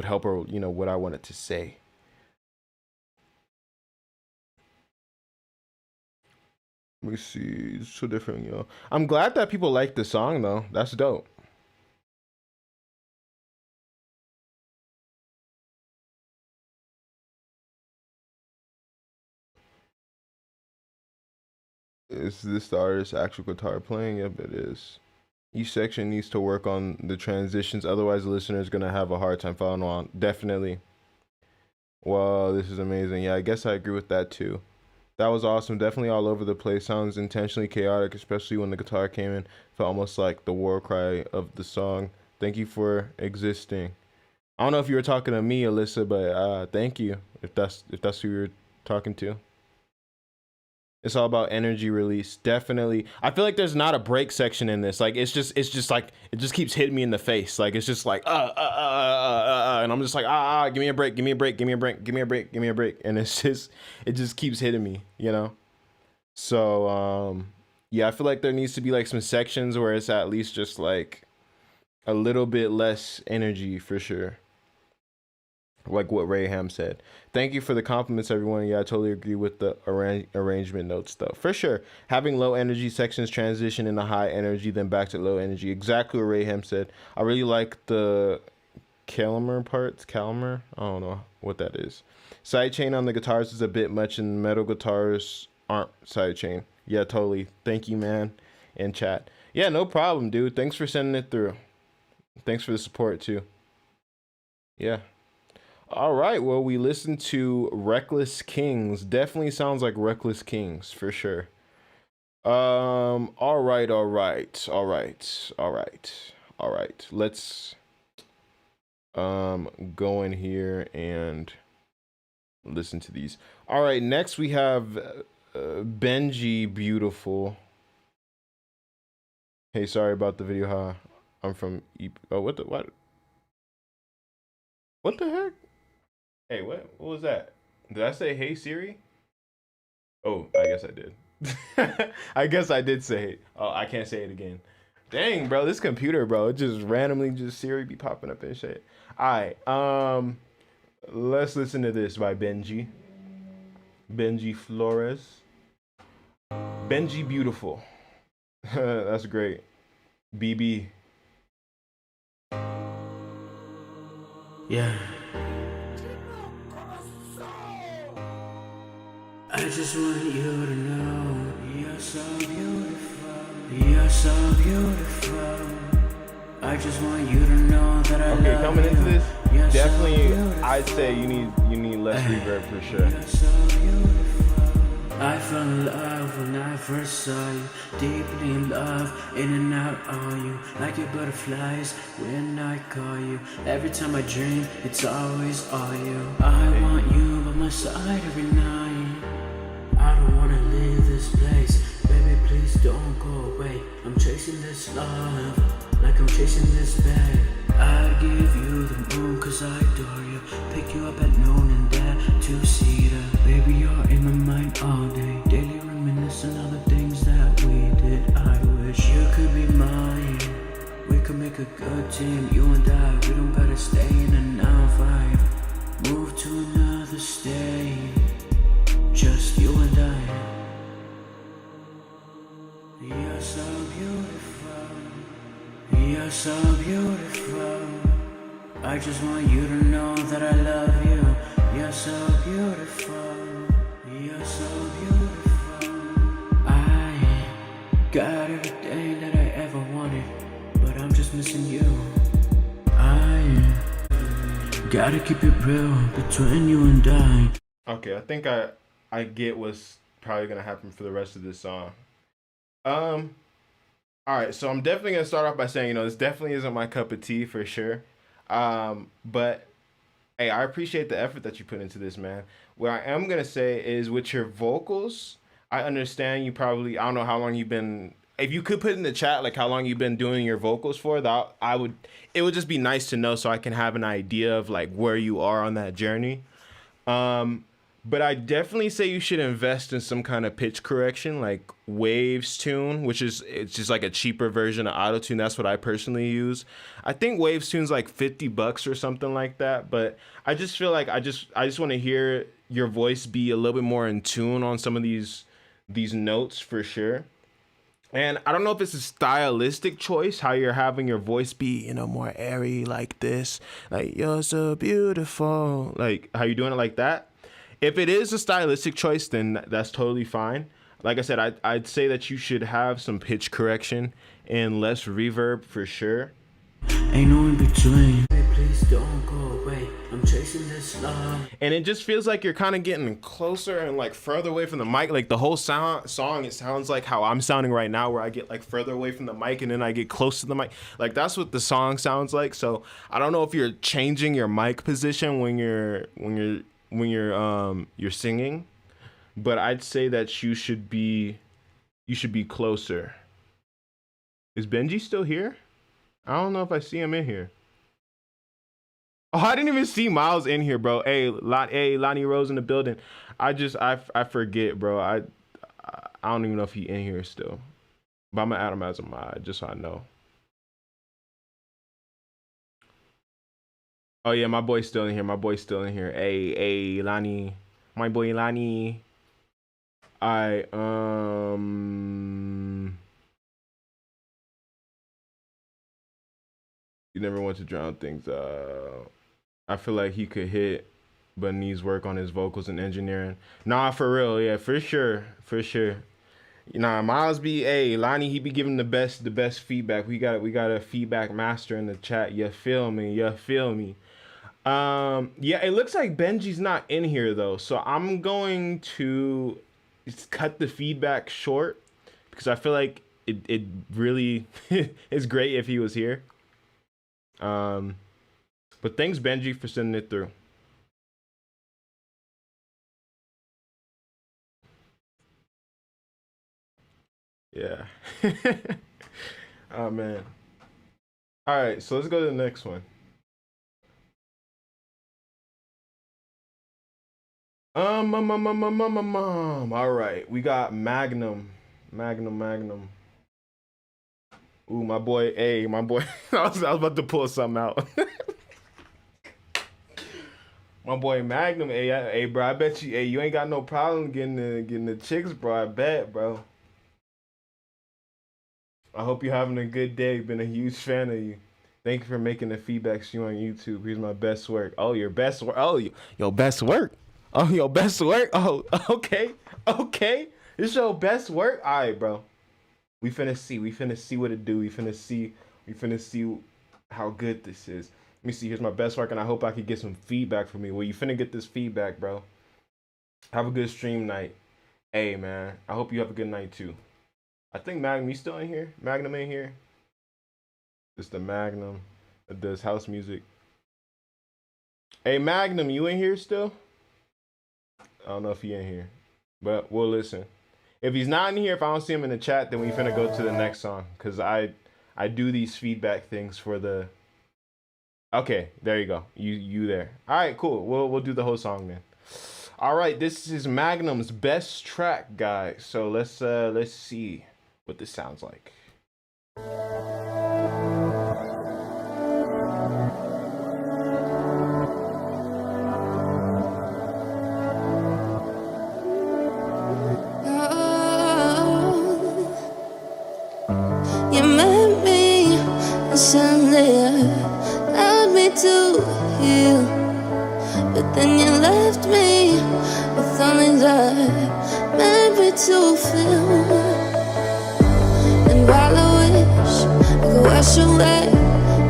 help her, what I wanted to say. Let me see. It's so different, yo. I'm glad that people like the song though. That's dope. Is this the artist's actual guitar playing? Yep, it is. Each section needs to work on the transitions, otherwise the listener is gonna have a hard time following along. Definitely. Wow, this is amazing. Yeah, I guess I agree with that too. That was awesome. Definitely all over the place. Sounds intentionally chaotic, especially when the guitar came in. Felt almost like the war cry of the song. Thank you for existing. I don't know if you were talking to me, Alyssa, but thank you if that's who you were talking to. It's all about energy release. Definitely. I feel like there's not a break section in this. Like it's just like it just keeps hitting me in the face. Like it's just like and I'm just like give me a break, give me a break, give me a break, give me a break, give me a break. And it just keeps hitting me, you know? So yeah, I feel like there needs to be like some sections where it's at least just like a little bit less energy for sure. Like what Rayham said. Thank you for the compliments, everyone. Yeah, I totally agree with the arrangement notes, though. For sure. Having low energy sections transition into high energy, then back to low energy. Exactly what Rayham said. I really like the Calmer parts. Calmer? I don't know what that is. Sidechain on the guitars is a bit much, and metal guitars aren't sidechain. Yeah, totally. Thank you, man. In chat. Yeah, no problem, dude. Thanks for sending it through. Thanks for the support, too. Yeah. All right, well, we listened to Reckless Kings. Definitely sounds like Reckless Kings for sure. All right. Let's go in here and listen to these. All right, next we have Benji Beautiful. Hey, sorry about the video, huh? I'm from what the heck? Hey, what was that? Did I say hey Siri? Oh, I guess I did. I guess I did say it. Oh, I can't say it again. Dang, bro, this computer, bro, it just randomly just Siri be popping up and shit. All right, let's listen to this by Benji Flores. Benji Beautiful. That's great. BB. Yeah. I just want you to know you're so beautiful. You're so beautiful. I just want you to know that I love you. Okay, coming into this, You're definitely so I'd say you need less reverb for sure. You're so beautiful. I fell in love when I first saw you. Deeply in love, in and out on you. Like your butterflies when I call you. Every time I dream, it's always all you. I want you by my side every night. I don't wanna leave this place. Baby, please don't go away. I'm chasing this love, like I'm chasing this bag. I'd give you the moon cause I adore you. Pick you up at noon and dare to see that. Baby, you're in my mind all day. Daily reminiscing all the things that we did. I wish you could be mine. We could make a good team, you and I. We don't gotta stay in a 9-5. Move to another state. Just you and I. You're so beautiful. You're so beautiful. I just want you to know that I love you. You're so beautiful. You're so beautiful. I got everything that I ever wanted, but I'm just missing you. I gotta keep it real between you and I. Okay, I think I get what's probably gonna happen for the rest of this song. All right, so I'm definitely gonna start off by saying, this definitely isn't my cup of tea for sure. But hey, I appreciate the effort that you put into this, man. What I am gonna say is with your vocals, I understand you probably, I don't know how long you've been. If you could put in the chat like how long you've been doing your vocals for, that it would just be nice to know so I can have an idea of like where you are on that journey. But I definitely say you should invest in some kind of pitch correction, like Waves Tune, it's just like a cheaper version of Auto-Tune. That's what I personally use. I think Waves Tune's like $50 or something like that. But I just feel like I just want to hear your voice be a little bit more in tune on some of these notes for sure. And I don't know if it's a stylistic choice, how you're having your voice be, more airy like this, like you're so beautiful, like how you're doing it like that. If it is a stylistic choice, then that's totally fine. Like I said, I'd say that you should have some pitch correction and less reverb for sure. Ain't no in between. Hey, please don't go away. I'm chasing this love. And it just feels like you're kind of getting closer and like further away from the mic. Like the whole song, it sounds like how I'm sounding right now, where I get like further away from the mic and then I get close to the mic. Like that's what the song sounds like. So I don't know if you're changing your mic position when you're singing, but I'd say that you should be closer. Is Benji still here? I don't know if I see him in here. Oh, I didn't even see Miles in here, bro. Hey, Lonnie Rose in the building. I forget, bro. I don't even know if he in here still. But I'm gonna add him as a mod, just so I know. Oh yeah, my boy's still in here. Hey, Lonnie. My boy Lonnie. You never want to drown things out. I feel like he could hit, but needs work on his vocals and engineering. Nah, for real, yeah, for sure. Nah, Miles be Lonnie, he be giving the best feedback. We got a feedback master in the chat. You feel me? Yeah, it looks like Benji's not in here though, so I'm going to just cut the feedback short because I feel like it really is great if he was here. But thanks Benji for sending it through. Yeah. Oh man. All right, so let's go to the next one. All right, we got Magnum. Ooh, my boy. I was about to pull something out. My boy Magnum. Hey, bro. I bet you. Hey, you ain't got no problem getting the chicks, bro. I bet, bro. I hope you're having a good day. Been a huge fan of you. Thank you for making the feedback stream on YouTube. Here's my best work. Oh, your best work. Oh, your best work. Oh, your best work. Oh, okay. This your best work. All right, bro. We finna see what it do. We finna see how good this is. Let me see. Here's my best work, and I hope I could get some feedback from you. Well, you finna get this feedback, bro. Have a good stream night. Hey, man. I hope you have a good night too. I think Magnum, you still in here? Magnum in here? It's the Magnum that does house music. Hey, Magnum, you in here still? I don't know if he in here, but we'll listen. If he's not in here, if I don't see him in the chat, then we finna go to the next song. Cause I do these feedback things for the. Okay, there you go. You there. All right, cool. We'll do the whole song then. All right, this is Magnum's best track, guys. So let's see what this sounds like. Allowed me to heal, but then you left me with only love, maybe to feel. And while I wish I could wash away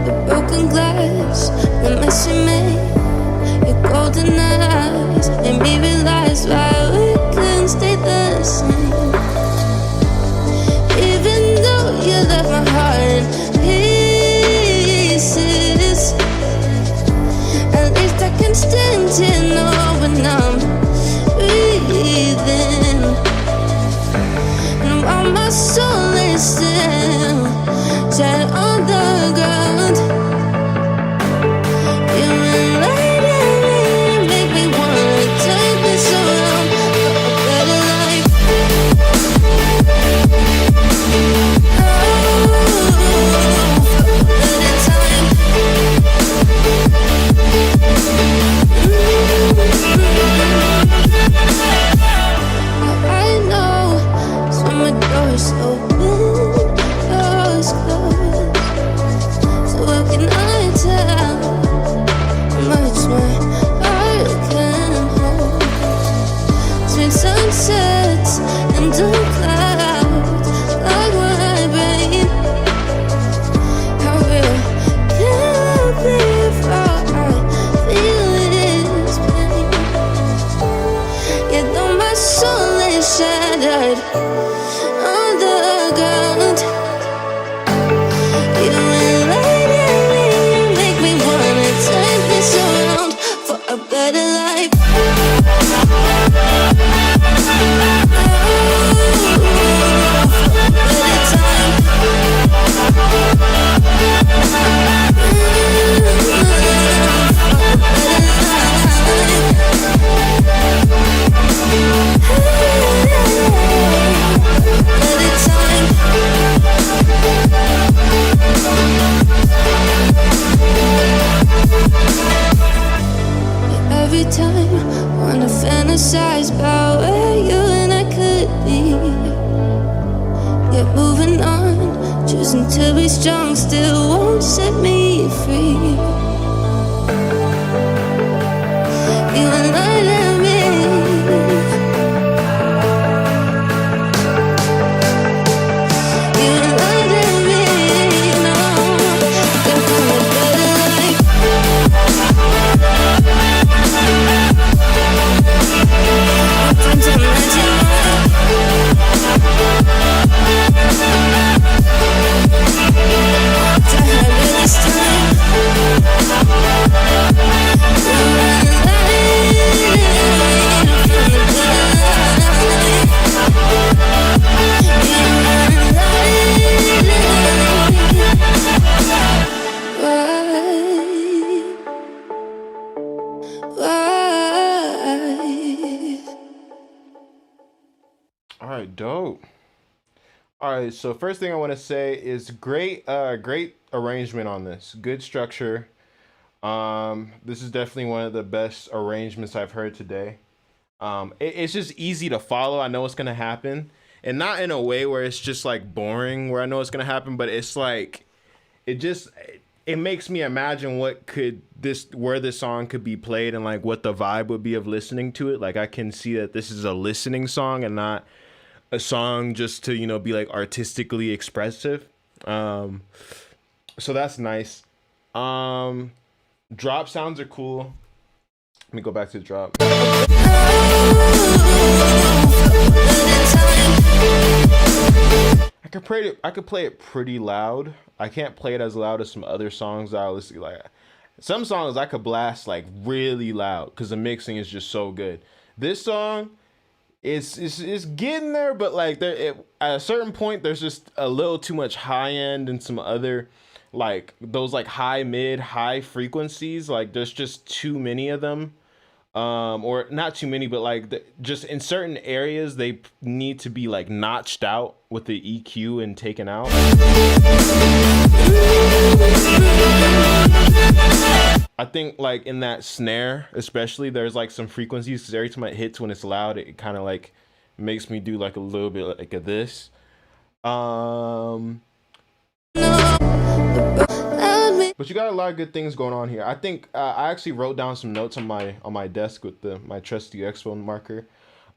the broken glass, the mess you made, your golden eyes made me realize why we couldn't stay the same. Even though you left my heart in pieces, at least I can stand here knowing I'm breathing. And while my soul is still dead on the ground, every time. Wanna fantasize about where you and I could be. Yet moving on, choosing to be strong still won't set me free. You and I let me. You and I let me know. Gonna find a better life. Sometimes I'm letting to have it this time. All right, dope. All right, so first thing I want to say is great arrangement on this. Good structure. This is definitely one of the best arrangements I've heard today. It's just easy to follow. I know what's gonna happen, and not in a way where it's just like boring, where I know what's gonna happen, but it's like it just it makes me imagine where this song could be played and like what the vibe would be of listening to it. Like I can see that this is a listening song and not a song just to be like artistically expressive. So that's nice. Drop sounds are cool. Let me go back to the drop. I could play it pretty loud. I can't play it as loud as some other songs that I listen to. Like some songs I could blast like really loud because the mixing is just so good. This song it's getting there, but like at a certain point there's just a little too much high end and some other like those like high frequencies. Like there's just too many of them. Or not too many, but like just in certain areas they need to be like notched out with the EQ and taken out. I think like in that snare especially there's like some frequencies because every time it hits when it's loud it kind of like makes me do like a little bit like of this. But you got a lot of good things going on here. I think I actually wrote down some notes on my desk with my trusty Expo marker.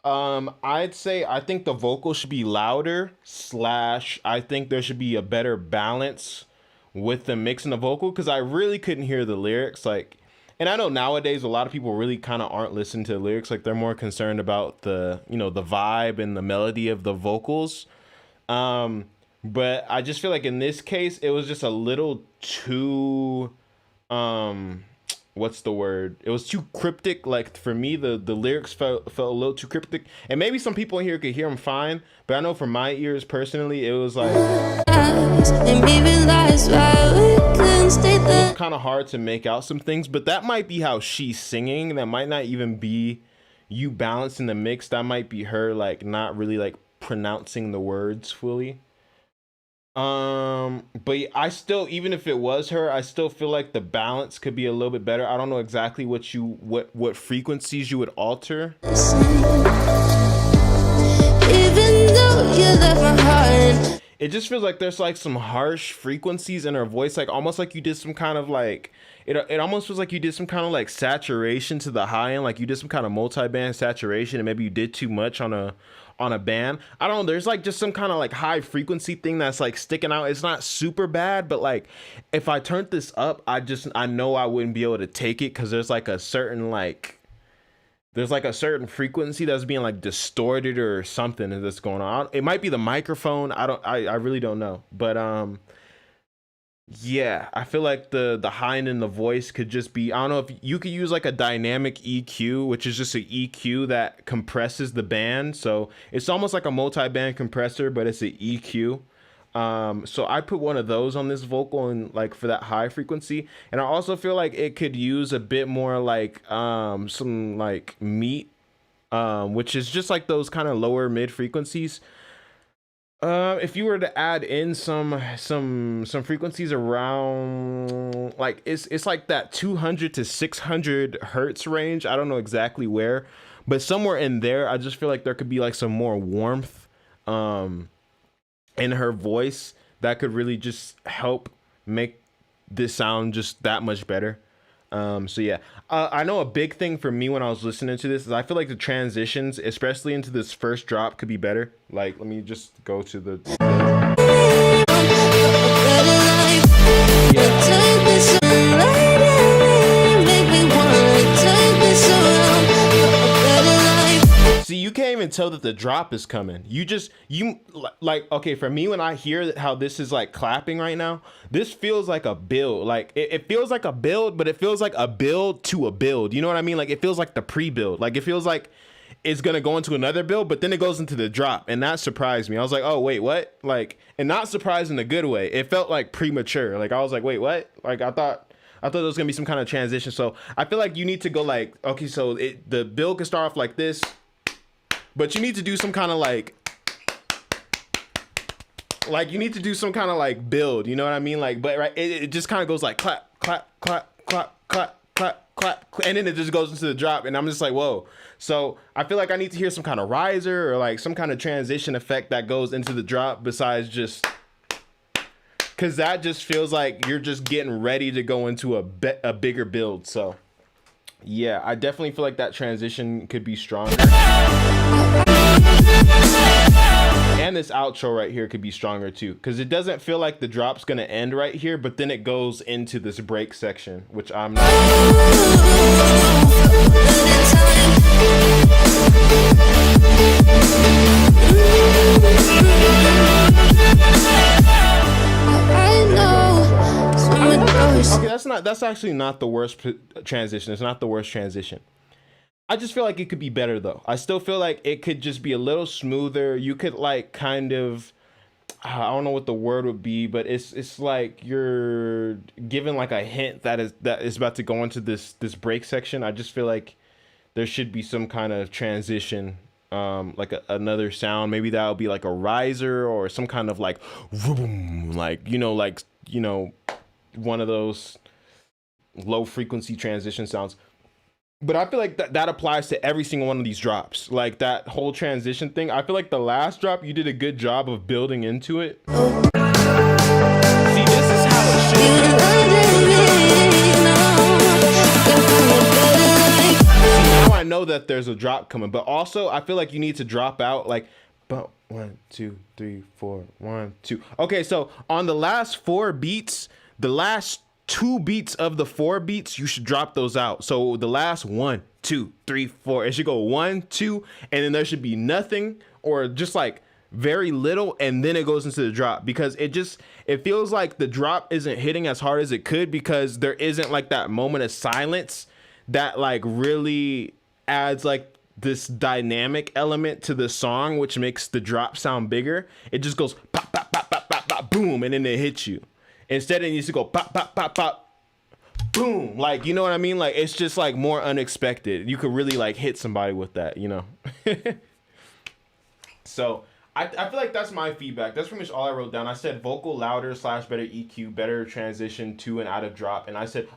I'd say I think the vocal should be louder / I think there should be a better balance with the mix and the vocal because I really couldn't hear the lyrics. Like, and I know nowadays a lot of people really kind of aren't listening to the lyrics. Like they're more concerned about the the vibe and the melody of the vocals. But I just feel like in this case, it was just a little too, what's the word? It was too cryptic. Like for me, the lyrics felt a little too cryptic. And maybe some people in here could hear them fine, but I know for my ears personally, it was like kind of hard to make out some things. But that might be how she's singing. That might not even be you balancing the mix. That might be her like not really like pronouncing the words fully. But I still, even if it was her, I still feel like the balance could be a little bit better. I don't know exactly what frequencies you would alter. Even though you left my heart. It just feels like there's like some harsh frequencies in her voice, like almost like you did some kind of like it almost feels like you did some kind of like saturation to the high end, like you did some kind of multi-band saturation and maybe you did too much on a band. I don't know, there's like just some kind of like high frequency thing that's like sticking out. It's not super bad, but like if I turned this up, I know I wouldn't be able to take it because there's like a certain frequency that's being like distorted or something that's going on. It might be the microphone. I really don't know. But yeah, I feel like the high end in the voice could just be, I don't know if you could use like a dynamic EQ, which is just an EQ that compresses the band. So it's almost like a multi-band compressor, but it's an EQ. So I put one of those on this vocal and like for that high frequency. And I also feel like it could use a bit more like some like meat, which is just like those kind of lower mid frequencies. If you were to add in some frequencies around, like it's like that 200 to 600 hertz range. I don't know exactly where, but somewhere in there, I just feel like there could be like some more warmth, um, in her voice that could really just help make this sound just that much better. So yeah, I know a big thing for me when I was listening to this is I feel like the transitions, especially into this first drop, could be better. Like, let me just go to the See, you can't even tell that the drop is coming. You like, okay, for me when I hear how this is like clapping right now, this feels like a build. Like it feels like a build, but it feels like a build to a build. You know what I mean? Like it feels like the pre-build. Like it feels like it's gonna go into another build, but then it goes into the drop, and that surprised me. I was like, oh wait, what? Like, and not surprised in a good way. It felt like premature. Like I was like, wait, what? Like I thought there was gonna be some kind of transition. So I feel like you need to go like, okay, so the build can start off like this, but you need to do some kind of like you need to do some kind of like build, you know what I mean? Like, but right, it just kind of goes like clap, clap, clap, clap, clap, clap, clap, and then it just goes into the drop, and I'm just like, whoa. So I feel like I need to hear some kind of riser or like some kind of transition effect that goes into the drop besides just, because that just feels like you're just getting ready to go into a bigger build. So yeah, I definitely feel like that transition could be stronger. And this outro right here could be stronger too, because it doesn't feel like the drop's gonna end right here, but then it goes into this break section, which I'm not. Okay, that's actually not the worst transition. It's not the worst transition. I just feel like it could be better though. I still feel like it could just be a little smoother. You could like kind of, I don't know what the word would be, but it's like you're given like a hint that is about to go into this break section. I just feel like there should be some kind of transition, like another sound. Maybe that would be like a riser or some kind of like, vroom, like one of those low frequency transition sounds. But I feel like that applies to every single one of these drops. Like that whole transition thing. I feel like the last drop, you did a good job of building into it. See, this is how it should be. Now I know that there's a drop coming, but also I feel like you need to drop out like, but 1, 2, 3, 4, 1, 2. Okay, so on the last 4 beats, the last 2 beats of the 4 beats, you should drop those out. So the last 1, 2, 3, 4, it should go 1, 2, and then there should be nothing or just like very little, and then it goes into the drop, because it feels like the drop isn't hitting as hard as it could because there isn't like that moment of silence that like really adds like this dynamic element to the song, which makes the drop sound bigger. It just goes pop, pop, pop, pop, pop, pop, boom, and then it hits you. Instead, it needs to go pop, pop, pop, pop, boom. Like, you know what I mean? Like, it's just like more unexpected. You could really like hit somebody with that, you know? So I feel like that's my feedback. That's pretty much all I wrote down. I said vocal louder / better EQ, better transition to and out of drop. And I said,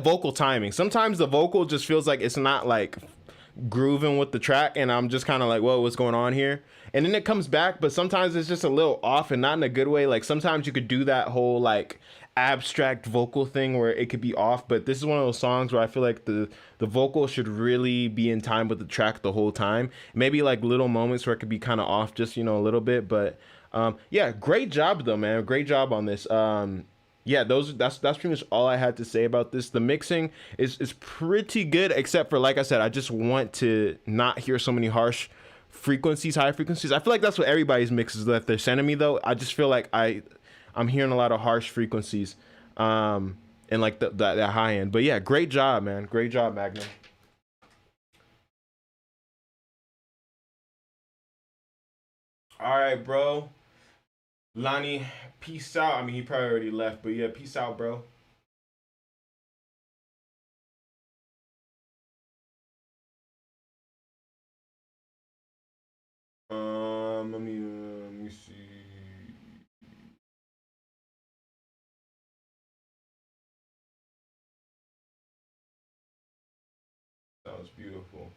vocal timing. Sometimes the vocal just feels like it's not like grooving with the track, and I'm just kind of like, whoa, what's going on here? And then it comes back, but sometimes it's just a little off, and not in a good way. Like sometimes you could do that whole like abstract vocal thing where it could be off, but this is one of those songs where I feel like the vocal should really be in time with the track the whole time. Maybe like little moments where it could be kind of off, just, you know, a little bit. But yeah, great job though, man. Great job on this. Yeah, that's pretty much all I had to say about this. The mixing is pretty good, except for, like I said, I just want to not hear so many high frequencies. I feel like that's what everybody's mixes that they're sending me though. I just feel like I'm hearing a lot of harsh frequencies, and like that high end. But yeah, great job, man. Great job, Magnum. All right, bro. Lonnie, peace out. I mean, he probably already left, but yeah, peace out, bro. Let me see. sounds beautiful.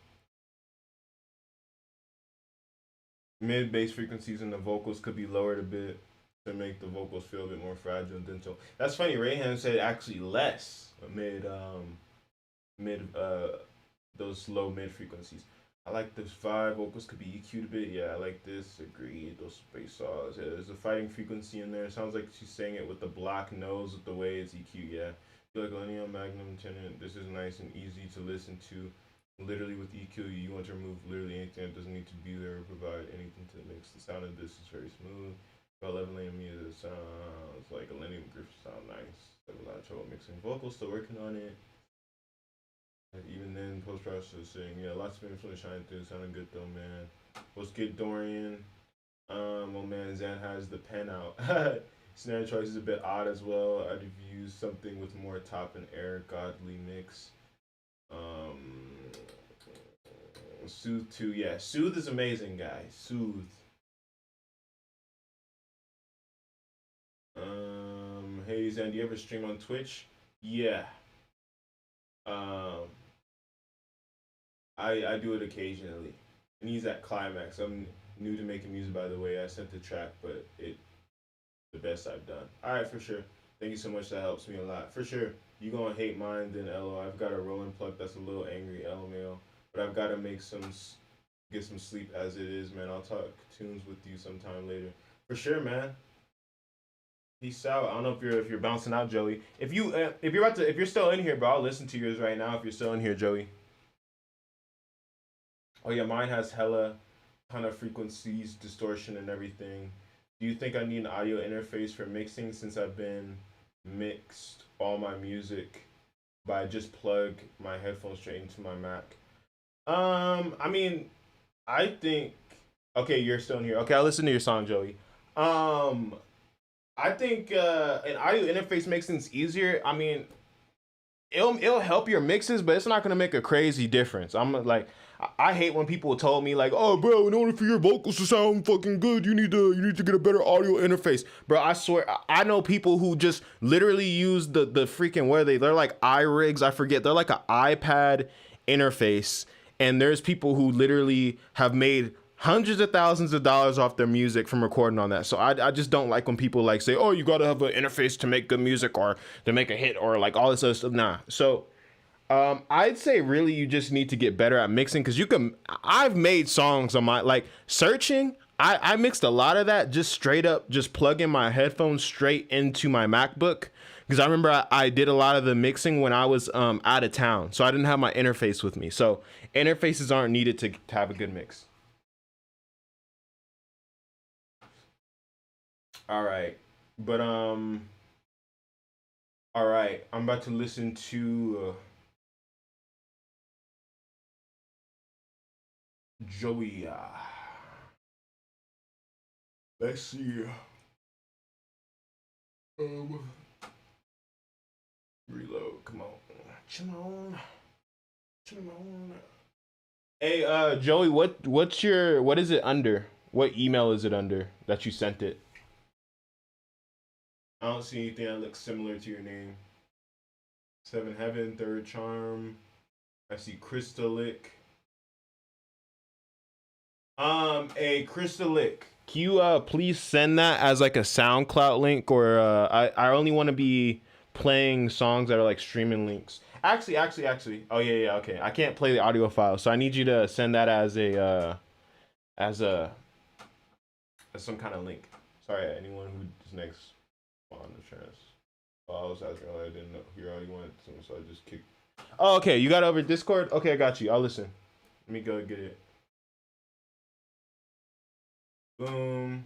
Mid bass frequencies in the vocals could be lowered a bit to make the vocals feel a bit more fragile and dental. That's funny. Rayhan said actually less mid those low mid frequencies. I like this vibe. Vocals could be EQ'd a bit. Yeah, I like this. Agreed. Those bass saws. Yeah, there's a fighting frequency in there. It sounds like she's saying it with the black nose with the way it's EQ. Yeah. Feel like Lineal Magnum Tenant. This is nice and easy to listen to. Literally with EQ, you want to remove literally anything that doesn't need to be there or provide anything to mix. The sound of this is very smooth. About leveling me, it sounds like a Lenny Griffith sound nice. I have a lot of trouble mixing vocals, still working on it. Like even then, post processing, yeah, lots of things really shine through. Sounding good though, man. Let's get Dorian. Oh man, Zan has the pen out. Snare choice is a bit odd as well. I'd have used something with more top and air, godly mix. Soothe too, yeah. Soothe is amazing, guys. Soothe. Hey Zan, do you ever stream on Twitch? Yeah. Um, I do it occasionally. And he's at Climax. I'm new to making music, by the way. I sent the track, but it the best I've done. All right, for sure. Thank you so much. That helps me a lot. For sure. You gonna hate mine, then LO. I've got a rolling plug that's a little angry, LMAO. But I've got to get some sleep as it is, man. I'll talk tunes with you sometime later. For sure, man. Peace out. I don't know if you're bouncing out, Joey. If you're still in here, bro, I'll listen to yours right now. If you're still in here, Joey. Oh yeah, mine has hella kind of frequencies, distortion, and everything. Do you think I need an audio interface for mixing since I've been mixed all my music by just plug my headphones straight into my Mac? I mean, I think okay, you're still in here. Okay, I'll listen to your song, Joey. I think an audio interface makes things easier. I mean, it'll help your mixes, but it's not gonna make a crazy difference. I'm like, I hate when people told me like, oh bro, in order for your vocals to sound fucking good, you need to get a better audio interface. Bro, I swear, I know people who just literally use the freaking they're like iRigs, I forget, they're like an iPad interface, and there's people who literally have made hundreds of thousands of dollars off their music from recording on that. So I just don't like when people like say, oh, you gotta have an interface to make good music or to make a hit or like all this other stuff. Nah. So I'd say really you just need to get better at mixing, because I've made songs on my like searching. I mixed a lot of that just straight up, just plugging my headphones straight into my MacBook, because I remember I did a lot of the mixing when I was out of town, so I didn't have my interface with me. So interfaces aren't needed to have a good mix. All right, but all right, I'm about to listen to Joey. Let's see. Reload. Come on. Come on. Come on. Hey, Joey, what is it under? What email is it under that you sent it? I don't see anything that looks similar to your name. Seven Heaven, Third Charm. I see Crystalic. A Crystalic. Can you please send that as like a SoundCloud link, or I only want to be playing songs that are like streaming links. Actually. Oh yeah, okay. I can't play the audio file, so I need you to send that as some kind of link. Sorry, anyone who's next on the trans. I was asking, I didn't know hear all you wanted, so I just kicked. Oh, okay. You got it over Discord? Okay, I got you. I'll listen. Let me go get it. Boom.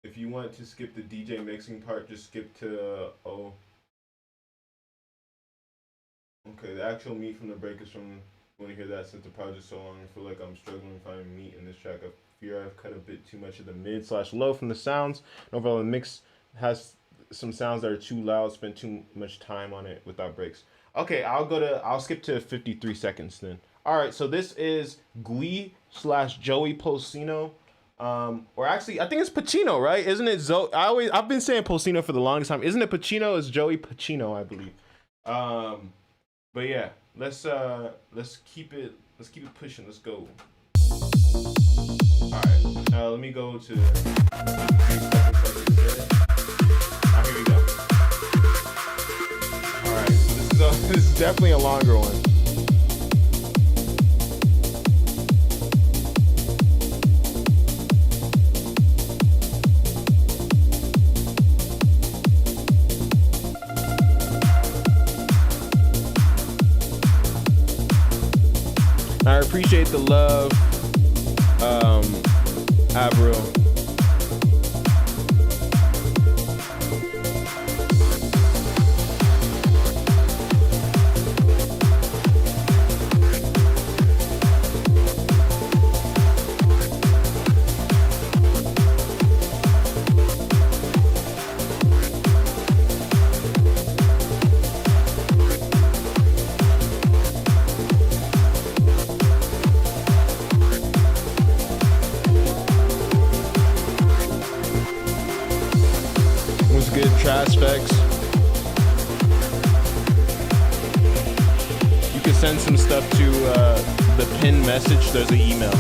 If you want to skip the DJ mixing part, just skip to O. Okay, the actual meat from the break is from when you hear that since the project so long. I feel like I'm struggling finding meat in this track. I fear I've cut a bit too much of the mid/low from the sounds. Overall, the mix has some sounds that are too loud. Spent too much time on it without breaks. Okay, I'll skip to 53 seconds then. All right, so this is Gui/Joey Pulsino. Or actually, I think it's Pacino, right? Isn't it I've been saying Pulsino for the longest time. Isn't it Pacino? It's Joey Pacino, I believe. But yeah, let's keep it pushing. Let's go. All right, let me go to. Here we go. All right, so this is definitely a longer one. I appreciate the love, Avril. Good trash specs. You can send some stuff to the pinned message. There's an email.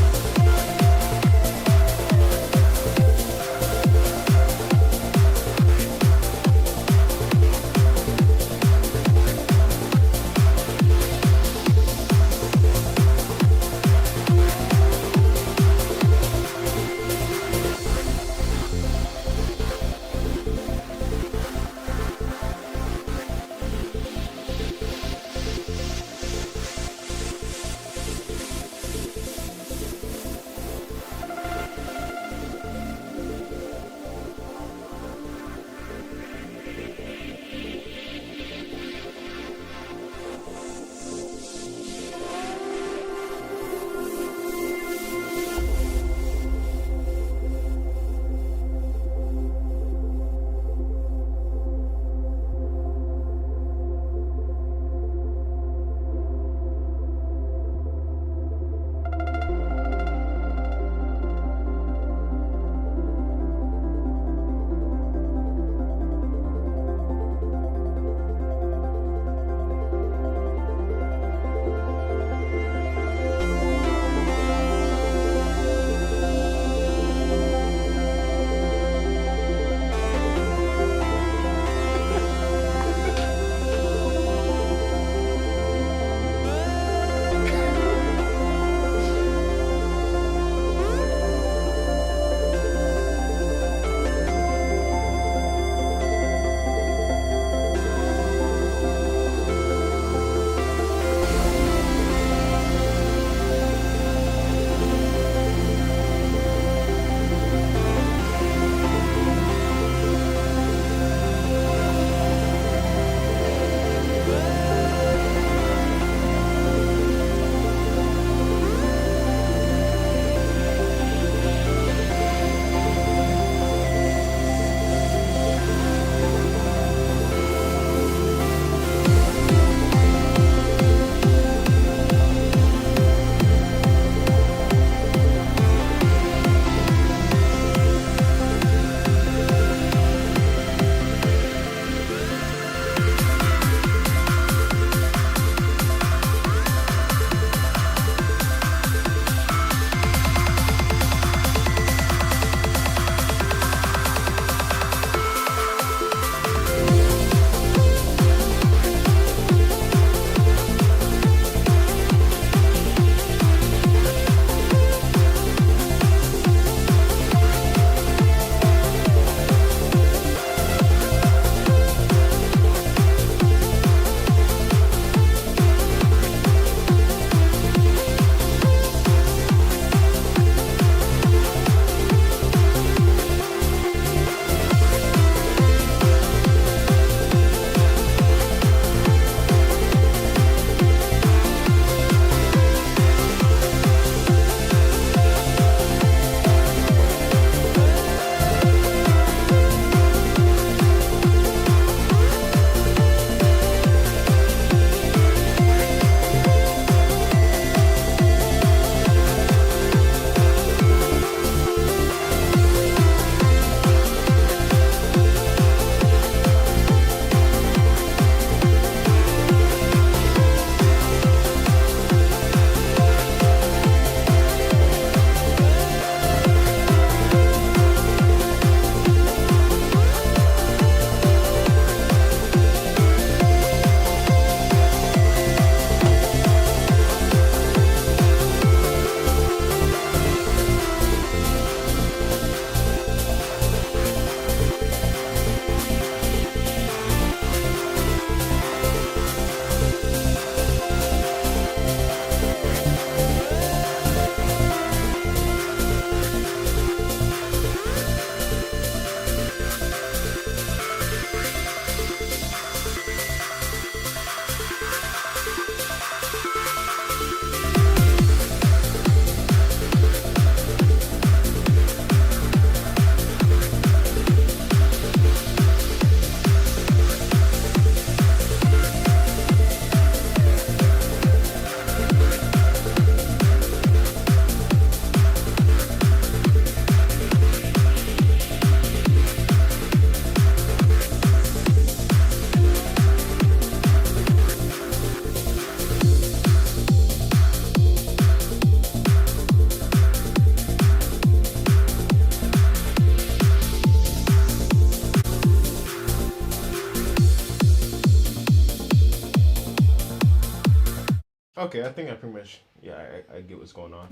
Okay, I think I pretty much, yeah, I get what's going on.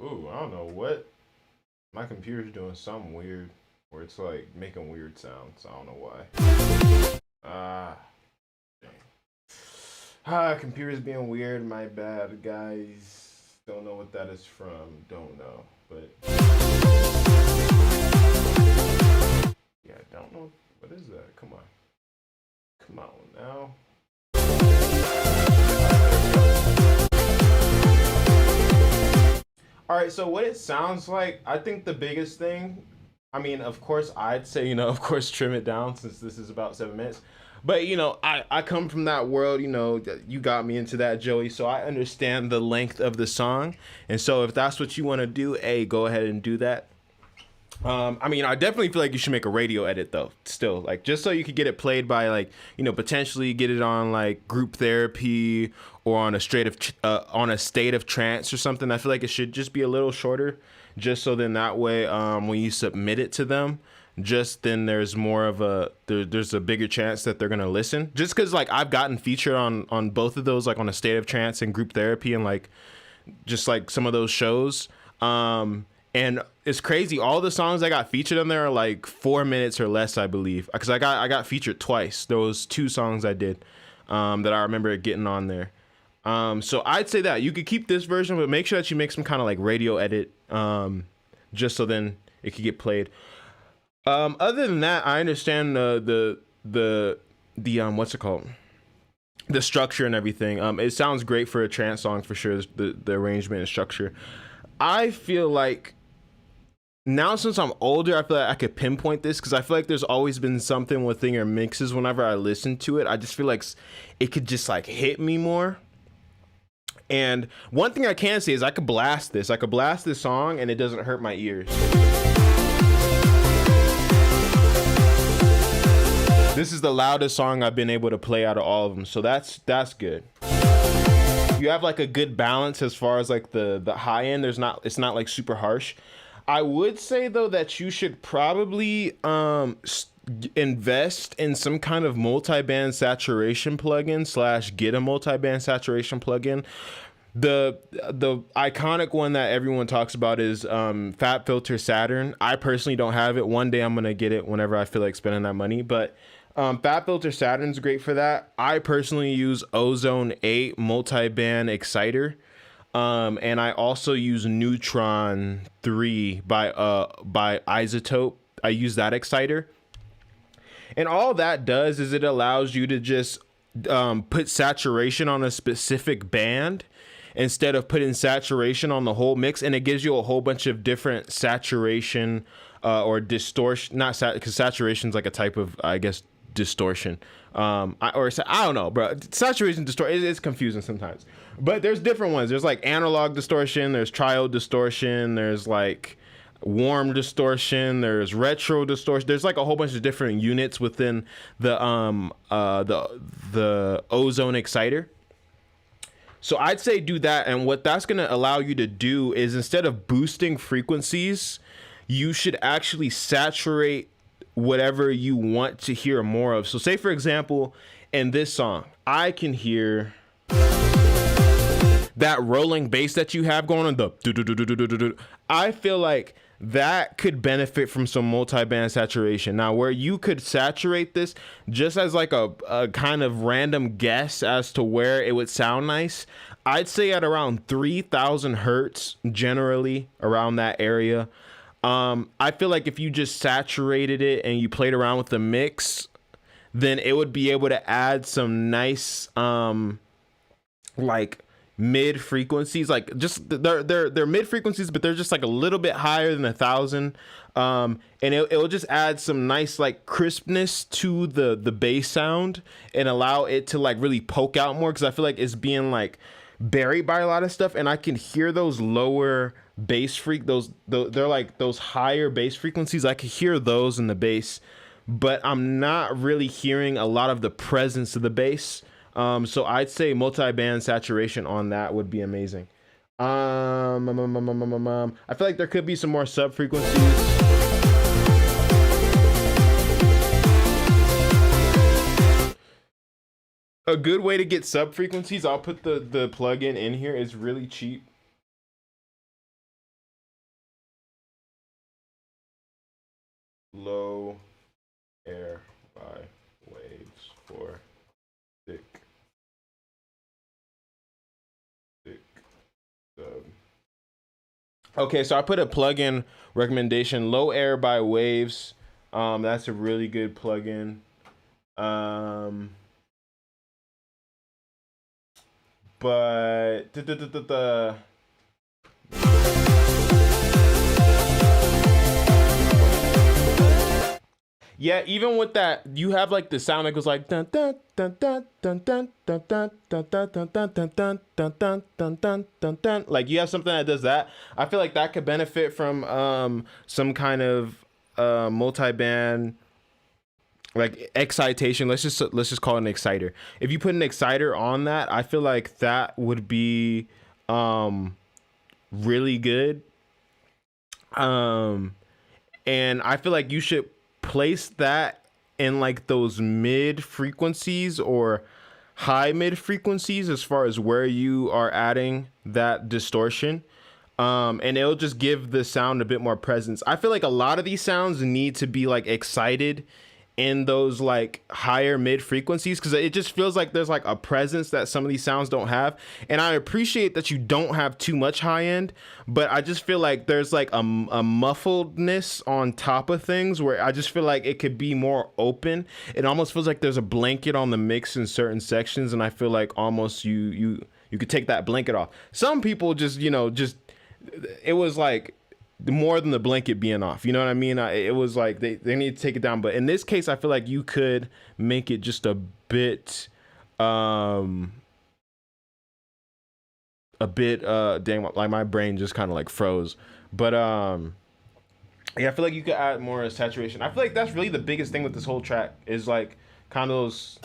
Ooh, I don't know what. My computer's doing something weird where it's like making weird sounds. I don't know why. Dang. Computer's being weird. My bad, guys. Don't know what that is from. Don't know. But yeah, I don't know. What is that? Come on. Come on now. All right, so what it sounds like, I think the biggest thing, I mean, of course, I'd say, of course, trim it down since this is about 7 minutes. But, I come from that world, you got me into that, Joey, so I understand the length of the song. And so if that's what you want to do, go ahead and do that. I mean, I definitely feel like you should make a radio edit though. Still, like, just so you could get it played by, like, potentially get it on like Group Therapy or on a state of trance or something. I feel like it should just be a little shorter, just so then that way, when you submit it to them, just then there's more of there's a bigger chance that they're gonna listen. Just because like I've gotten featured on both of those, like on a State of Trance and Group Therapy, and like just like some of those shows. And it's crazy. All the songs I got featured on there are like 4 minutes or less, I believe. Because I got featured twice. There was 2 songs I did that I remember getting on there. So I'd say that you could keep this version, but make sure that you make some kind of like radio edit, just so then it could get played. Other than that, I understand the what's it called? The structure and everything. It sounds great for a trance song for sure. The arrangement and structure. I feel like now, since I'm older, I feel like I could pinpoint this because I feel like there's always been something within your mixes whenever I listen to it. I just feel like it could just like hit me more. And one thing I can say is I could blast this. I could blast this song and it doesn't hurt my ears. This is the loudest song I've been able to play out of all of them. So that's good. You have like a good balance as far as like the high end. It's not like super harsh. I would say though that you should probably invest in some kind of multi-band saturation plugin / get a multi-band saturation plugin. The iconic one that everyone talks about is FabFilter Saturn. I personally don't have it. One day I'm gonna get it whenever I feel like spending that money, but FabFilter Saturn's great for that. I personally use Ozone 8 multi-band exciter. And I also use Neutron 3 by Isotope. I use that exciter. And all that does is it allows you to just put saturation on a specific band instead of putting saturation on the whole mix. And it gives you a whole bunch of different saturation or distortion. Because saturation is like a type of, I guess, distortion. I don't know, bro. Saturation distortion it's confusing sometimes, but there's different ones. There's like analog distortion, there's triode distortion, there's like warm distortion, there's retro distortion. There's like a whole bunch of different units within the Ozone exciter. So I'd say do that, and what that's going to allow you to do is instead of boosting frequencies, you should actually saturate whatever you want to hear more of. So say for example, in this song, I can hear that rolling bass that you have going on, the I feel like that could benefit from some multi-band saturation. Now, where you could saturate this just as like a kind of random guess as to where it would sound nice, I'd say at around 3,000 hertz, generally around that area. I feel like if you just saturated it and you played around with the mix, then it would be able to add some nice like mid frequencies, like just they're mid frequencies, but they're just like a little bit higher than 1,000. And it'll just add some nice like crispness to the bass sound and allow it to like really poke out more, because I feel like it's being like buried by a lot of stuff, and I can hear those lower bass they're like those higher bass frequencies. I can hear those in the bass, but I'm not really hearing a lot of the presence of the bass. So I'd say multi-band saturation on that would be amazing. I feel like there could be some more sub frequencies. A good way to get sub frequencies, I'll put the plugin in here. It's really cheap. Low air by waves for thick sub. Okay, so I put a plugin recommendation, Low Air by Waves. That's a really good plugin. But yeah, even with that, you have like the sound that goes like dun dun dun dun dun dun dun dun dun dun dun dun dun dun dun dun dun dun dun. Like you have something that does that. I feel like that could benefit from some kind of multi-band like excitation. Let's just call it an exciter. If you put an exciter on that, I feel like that would be really good. And I feel like you should place that in like those mid frequencies or high mid frequencies as far as where you are adding that distortion. And it'll just give the sound a bit more presence. I feel like a lot of these sounds need to be like excited in those like higher mid frequencies because it just feels like there's like a presence that some of these sounds don't have. And I appreciate that you don't have too much high end, but I just feel like there's like a muffledness on top of things where I just feel like it could be more open. It almost feels like there's a blanket on the mix in certain sections, and I feel like almost you could take that blanket off. Some people just it was like more than the blanket being off, you know what I mean? It was like they need to take it down, but in this case I feel like you could make it just a bit dang, like my brain just kind of like froze, but yeah, I feel like you could add more saturation. I feel like that's really the biggest thing with this whole track is like kind of those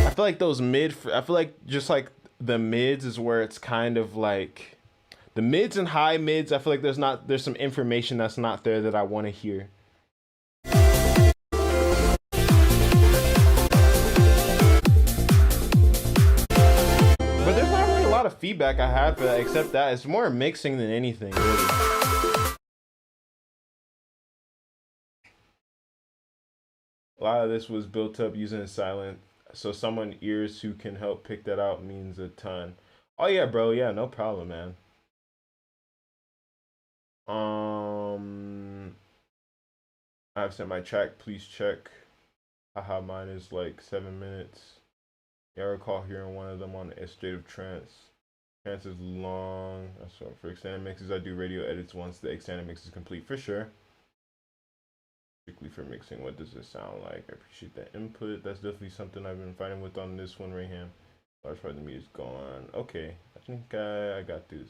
I feel like those I feel like just like the mids is where it's kind of like the mids and high mids. I feel like there's some information that's not there that I want to hear. But there's not really a lot of feedback I had for that except that it's more mixing than anything, really. A lot of this was built up using silent. So someone ears who can help pick that out means a ton. Oh yeah, bro. Yeah, no problem, man. I've sent my track. Please check. Haha, mine is like 7 minutes. Yeah, I recall hearing one of them on A State of Trance. Trance is long. So for extended mixes, I do radio edits once the extended mix is complete, for sure. For mixing, what does it sound like? I appreciate that input. That's definitely something I've been fighting with on this one right here. Large part of the music's gone. Okay, I think I got this.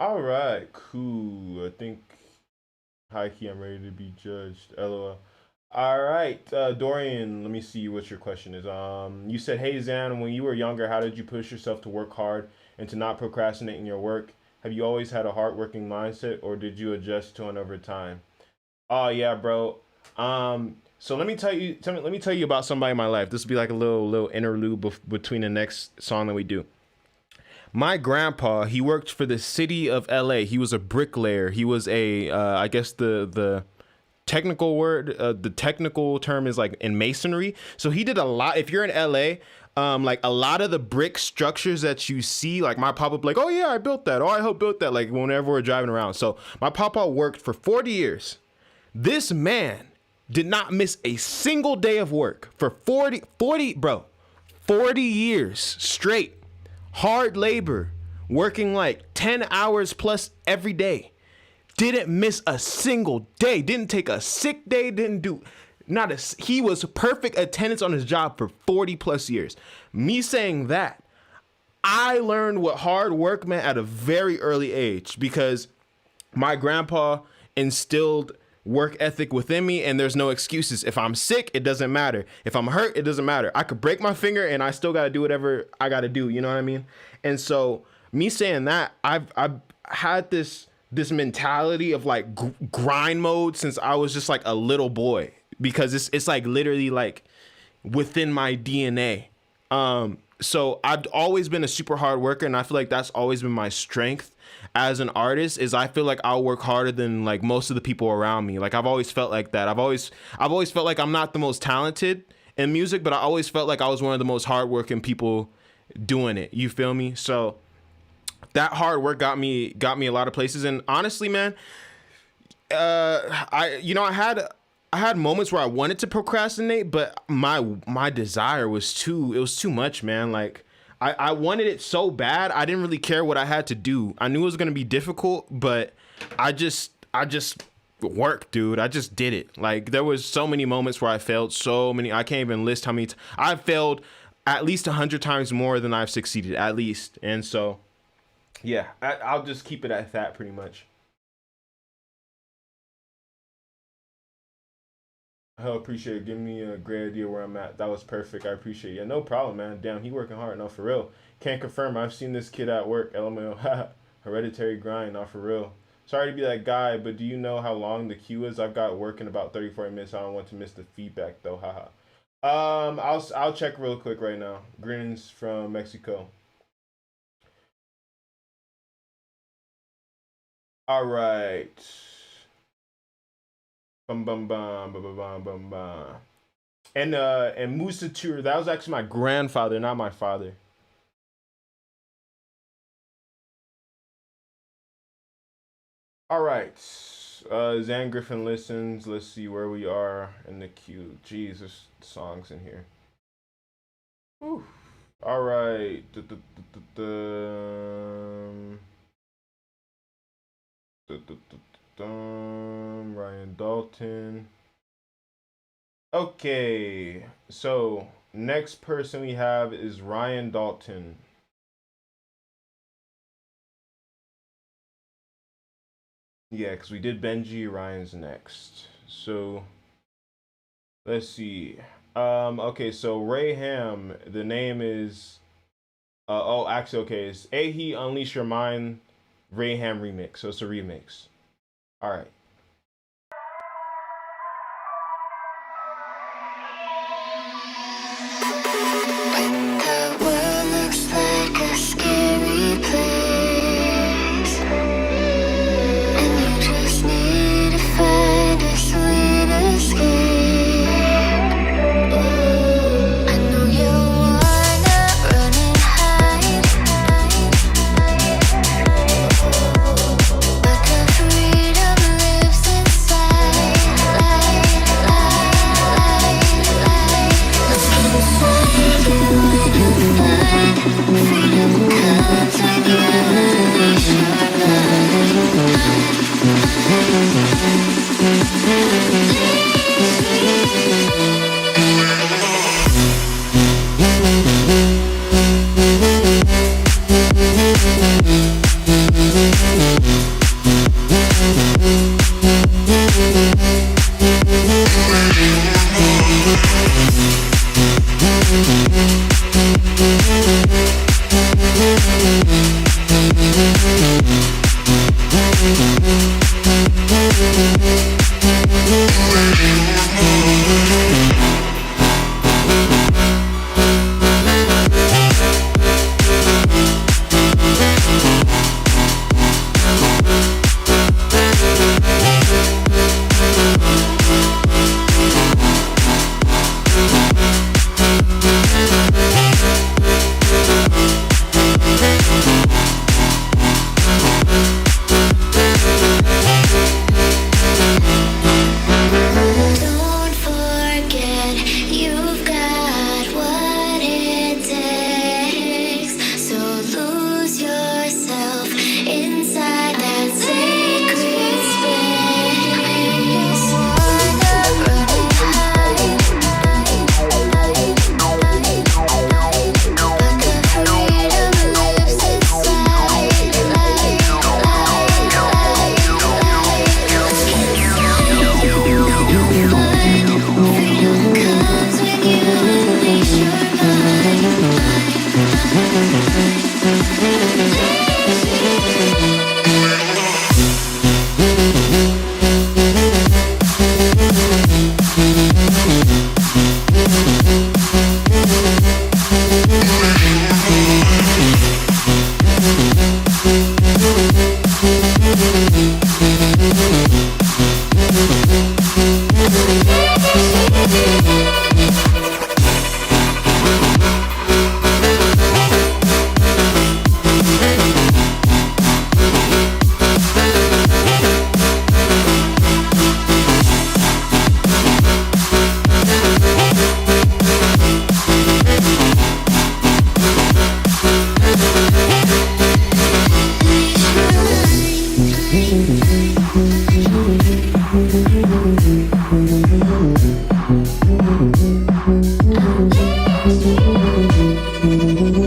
All right, cool. I think high key I'm ready to be judged. LOL. All right, Dorian, let me see what your question is. You said, hey Zan, when you were younger, how did you push yourself to work hard and to not procrastinate in your work? Have you always had a hardworking mindset, or did you adjust to it over time? Oh yeah, bro. So let me tell you about somebody in my life. This will be like a little interlude between the next song that we do. My grandpa, he worked for the city of LA. He was a bricklayer. He was a I guess the technical word, the technical term is like in masonry. So he did a lot. If you're in LA, like a lot of the brick structures that you see, like my papa like, oh yeah, I built that. Oh, I helped build that. Like whenever we're driving around. So my papa worked for 40 years. This man did not miss a single day of work for 40 years straight. Hard labor, working like 10 hours plus every day. Didn't miss a single day. Didn't take a sick day. Didn't do he was perfect attendance on his job for 40 plus years. Me saying that, I learned what hard work meant at a very early age because my grandpa instilled work ethic within me, and there's no excuses. If I'm sick, it doesn't matter. If I'm hurt, it doesn't matter. I could break my finger and I still got to do whatever I got to do. You know what I mean? And so me saying that, I've had this this mentality of like grind mode since I was just like a little boy, because it's like literally like within my DNA. So I've always been a super hard worker, and I feel like that's always been my strength as an artist. Is I feel like I'll work harder than like most of the people around me. Like I've always felt like that. I've always felt like I'm not the most talented in music, but I always felt like I was one of the most hardworking people doing it. You feel me? So that hard work got me a lot of places. And honestly, man, I had moments where I wanted to procrastinate, but my desire was too much, man. Like I wanted it so bad. I didn't really care what I had to do. I knew it was going to be difficult, but I just worked, dude. I just did it. Like there was so many moments where I failed, so many. I can't even list how many. I've failed at least 100 times more than I've succeeded, at least. And so, yeah, I'll just keep it at that pretty much. I appreciate it. Give me a great idea where I'm at. That was perfect. I appreciate it. Yeah, no problem, man. Damn, he working hard. No, for real. Can't confirm. I've seen this kid at work. LMAO. Hereditary grind. Not for real. Sorry to be that guy, but do you know how long the queue is? I've got work in about 30, 40 minutes. I don't want to miss the feedback though. Haha. I'll check real quick right now. Grins from Mexico. All right. Bum bum bum bum bum bum bum bum. And Musa Tour, that was actually my grandfather, not my father. All right. Zan Griffin listens. Let's see where we are in the queue. Jesus, songs in here. Whew. All right. Ryan Dalton. Okay, so next person we have is Ryan Dalton. Yeah, because we did Benji. Ryan's next. So let's see. Okay, so Ray Ham. The name is. Oh, actually, okay. It's Ahi Unleash Your Mind Ray Ham remix. So it's a remix. All right. When the world looks like a scary place, and you just need to find a sweet escape. I know you wanna run and hide, but the freedom lives inside. Freedom comes when you unleash your mind.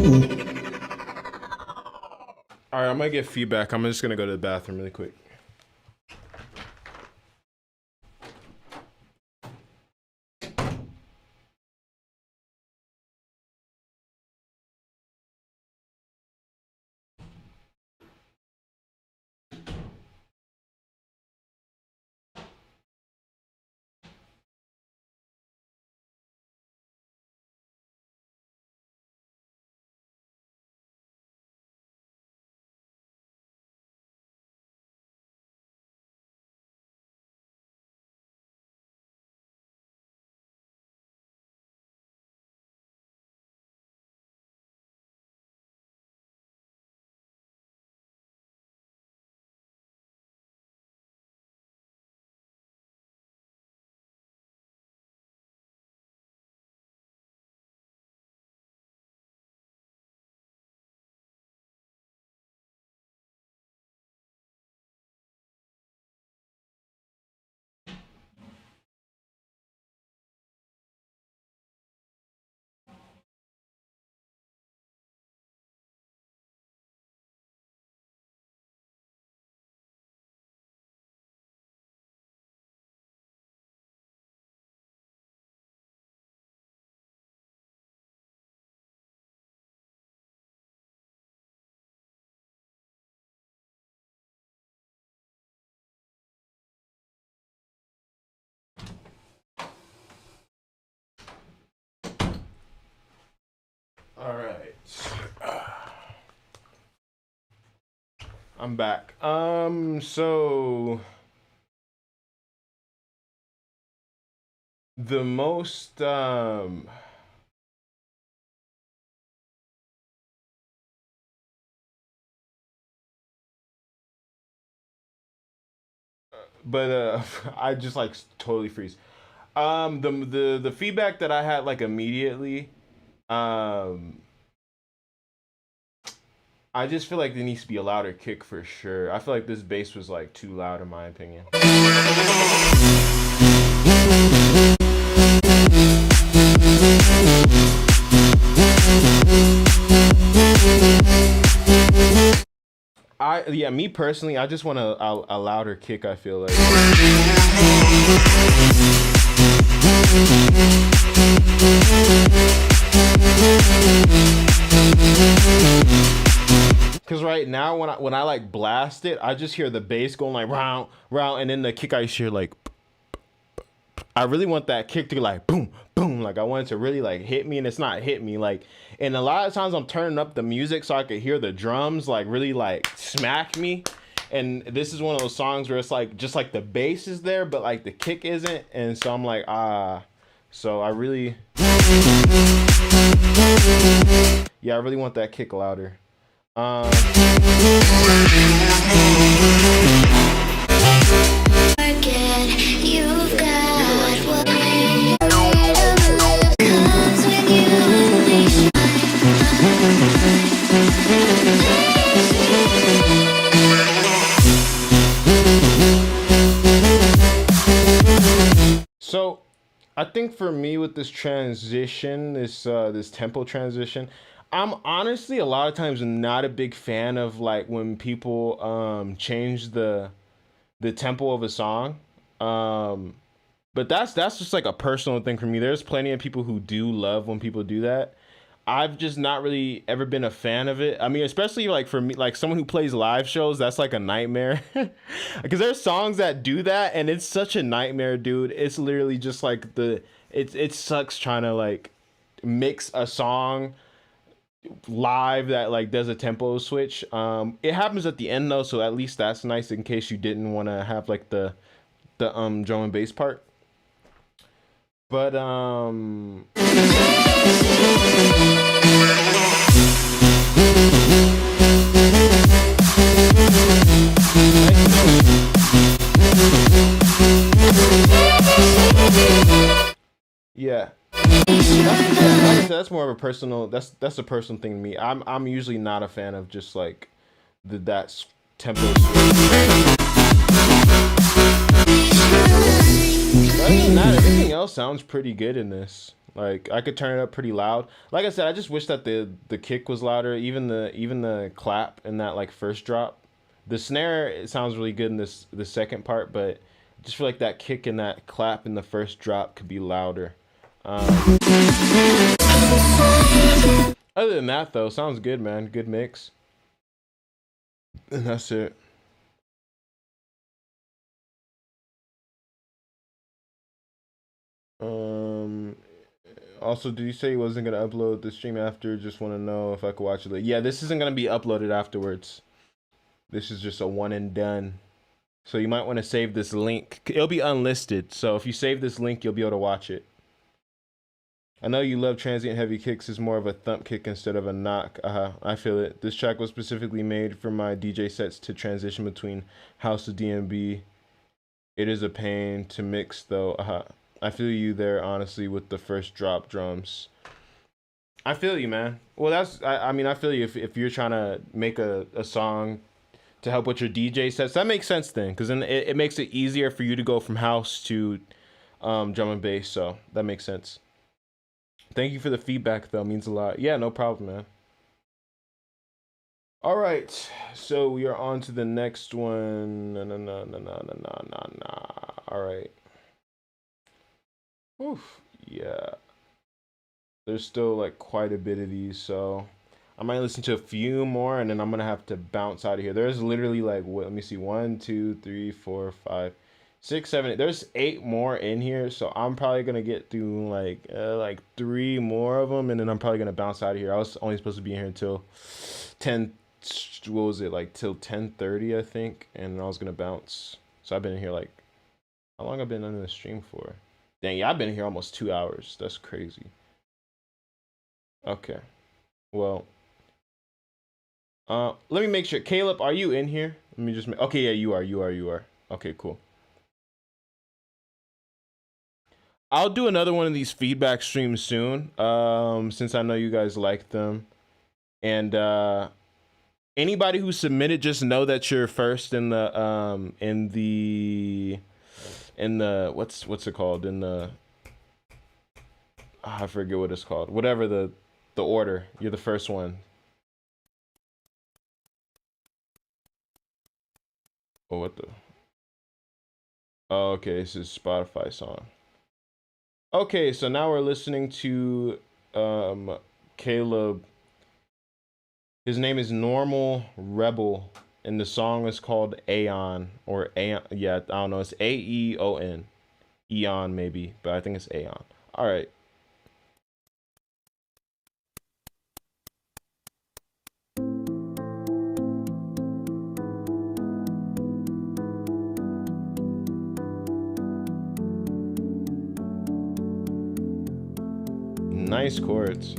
All right, I'm gonna get feedback. I'm just gonna go to the bathroom really quick. All right. I'm back. So the most but I just like totally freeze. The feedback that I had like immediately, um I just feel like there needs to be a louder kick for sure. I feel like this bass was like too loud in my opinion. Me personally, I just want a louder kick. I feel like. Cause right now when I like blast it, I just hear the bass going like round round, and then the kick I just hear like. I really want that kick to be like boom boom, like I want it to really like hit me, and it's not hit me like. And a lot of times I'm turning up the music so I could hear the drums like really like smack me. And this is one of those songs where it's like just like the bass is there, but like the kick isn't, and so I'm like so I really, yeah, I really want that kick louder. So I think for me with this transition, this tempo transition, I'm honestly a lot of times not a big fan of like when people change the tempo of a song. Um but that's just like a personal thing for me. There's plenty of people who do love when people do that. I've just not really ever been a fan of it. I mean, especially like for me, like someone who plays live shows, that's like a nightmare. Because there's songs that do that, and it's such a nightmare, dude. It's literally just like it sucks trying to like mix a song live that like does a tempo switch. It happens at the end though, so at least that's nice in case you didn't want to have like the drum and bass part. But yeah. That's more of a personal. That's a personal thing to me. I'm usually not a fan of just like that tempo switch. Other than that, everything else sounds pretty good in this. Like I could turn it up pretty loud. Like I said, I just wish that the kick was louder. Even the clap in that like first drop. The snare it sounds really good in this the second part, but I just feel like that kick and that clap in the first drop could be louder. Um, Other than that, though, sounds good, man. Good mix, and that's it. Um, Also, did you say he wasn't gonna upload the stream after? Just want to know if I could watch it later. Yeah, this isn't gonna be uploaded afterwards. This is just a one and done. So you might want to save this link. It'll be unlisted. So if you save this link, you'll be able to watch it. I know you love transient heavy kicks is more of a thump kick instead of a knock. I feel it. This track was specifically made for my DJ sets to transition between house to DMB. It is a pain to mix though. I feel you there honestly with the first drop drums. I feel you, man. Well, I mean I feel you if you're trying to make a song to help with your DJ sets. That makes sense then, because then it makes it easier for you to go from house to drum and bass. So that makes sense. Thank you for the feedback, though. It means a lot. Yeah, no problem, man. All right, so we are on to the next one. No, no, no, no, no, no, no, no, no. All right. Oof. Yeah. There's still like quite a bit of these, so I might listen to a few more, and then I'm gonna have to bounce out of here. There's literally like what? Let me see. 1, 2, 3, 4, 5, 6, 7. There's 8 more in here, so I'm probably gonna get through like 3 more of them, and then I'm probably gonna bounce out of here. I was only supposed to be in here until 10. What was it like till 10:30, I think, and I was gonna bounce. So I've been in here like how long I've been on the stream for? Dang, yeah, I've been here almost 2 hours. That's crazy. Okay, well, let me make sure. Caleb, are you in here? Let me just make. Okay, yeah, you are. You are. You are. Okay, cool. I'll do another one of these feedback streams soon. Since I know you guys like them, and anybody who submitted, just know that you're first in the what's it called in the I forget what it's called. Whatever the order, you're the first one. Oh, what the? Oh, okay, this is Spotify song. Okay, so now we're listening to Caleb. His name is Normal Rebel, and the song is called Aeon or Aeon. Yeah, I don't know. It's Aeon, Eon maybe, but I think it's Aeon. All right. Nice chords.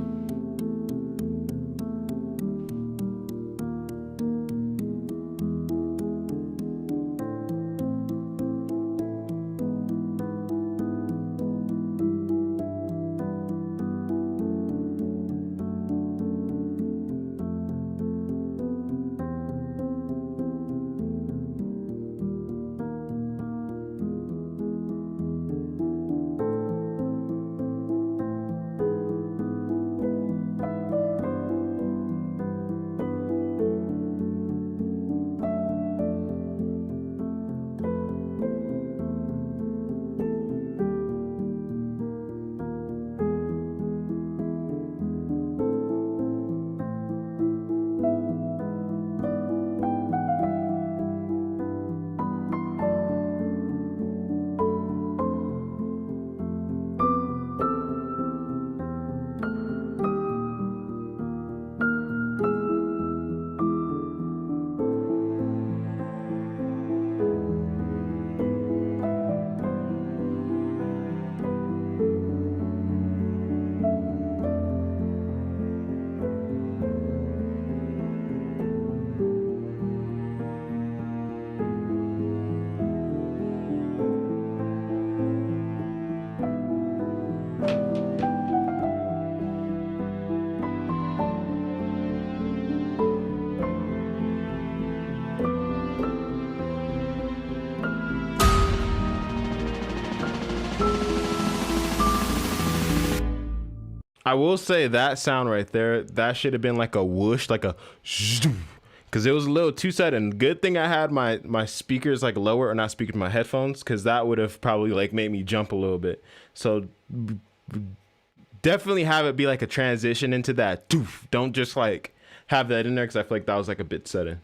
I will say that sound right there, that should have been like a whoosh, like a because it was a little too sudden. Good thing I had my speakers like lower, or not speakers, my headphones, because that would have probably like made me jump a little bit. So definitely have it be like a transition into that. Don't just like have that in there, because I feel like that was like a bit sudden.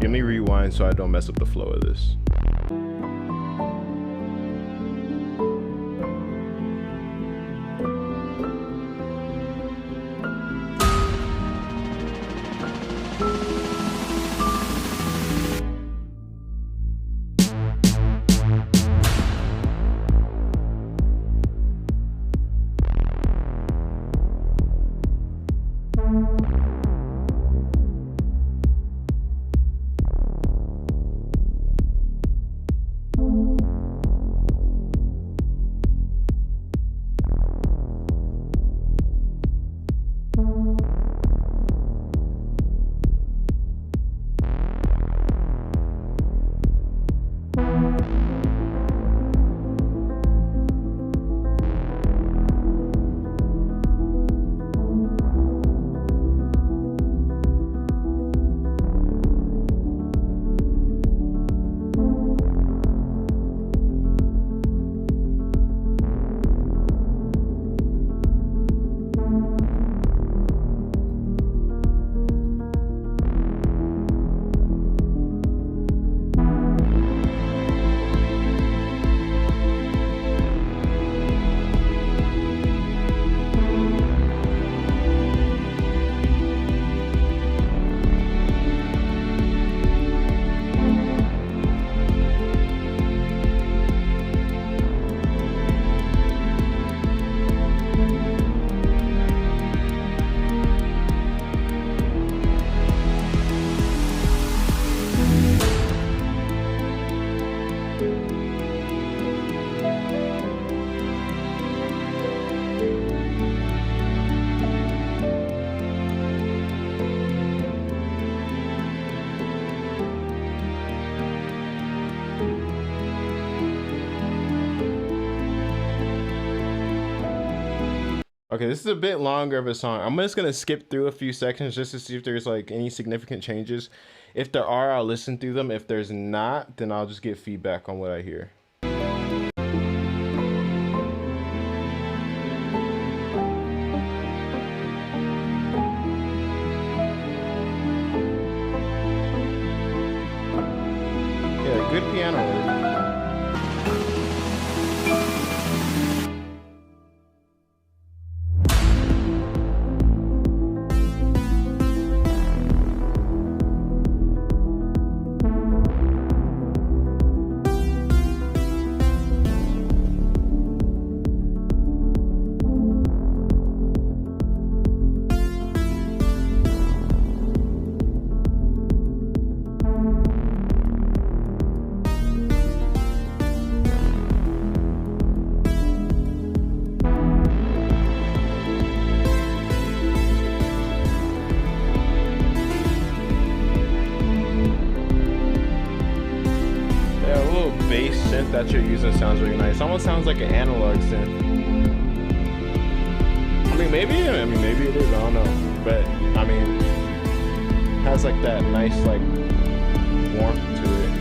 Let me rewind so I don't mess up the flow of this. Okay, this is a bit longer of a song. I'm just gonna skip through a few sections just to see if there's like any significant changes. If there are, I'll listen through them. If there's not, then I'll just get feedback on what I hear. Yeah, good piano work. Bass synth that you're using sounds really nice. Almost sounds like an analog synth. Maybe it is. I don't know, but I mean, has like that nice like warmth to it.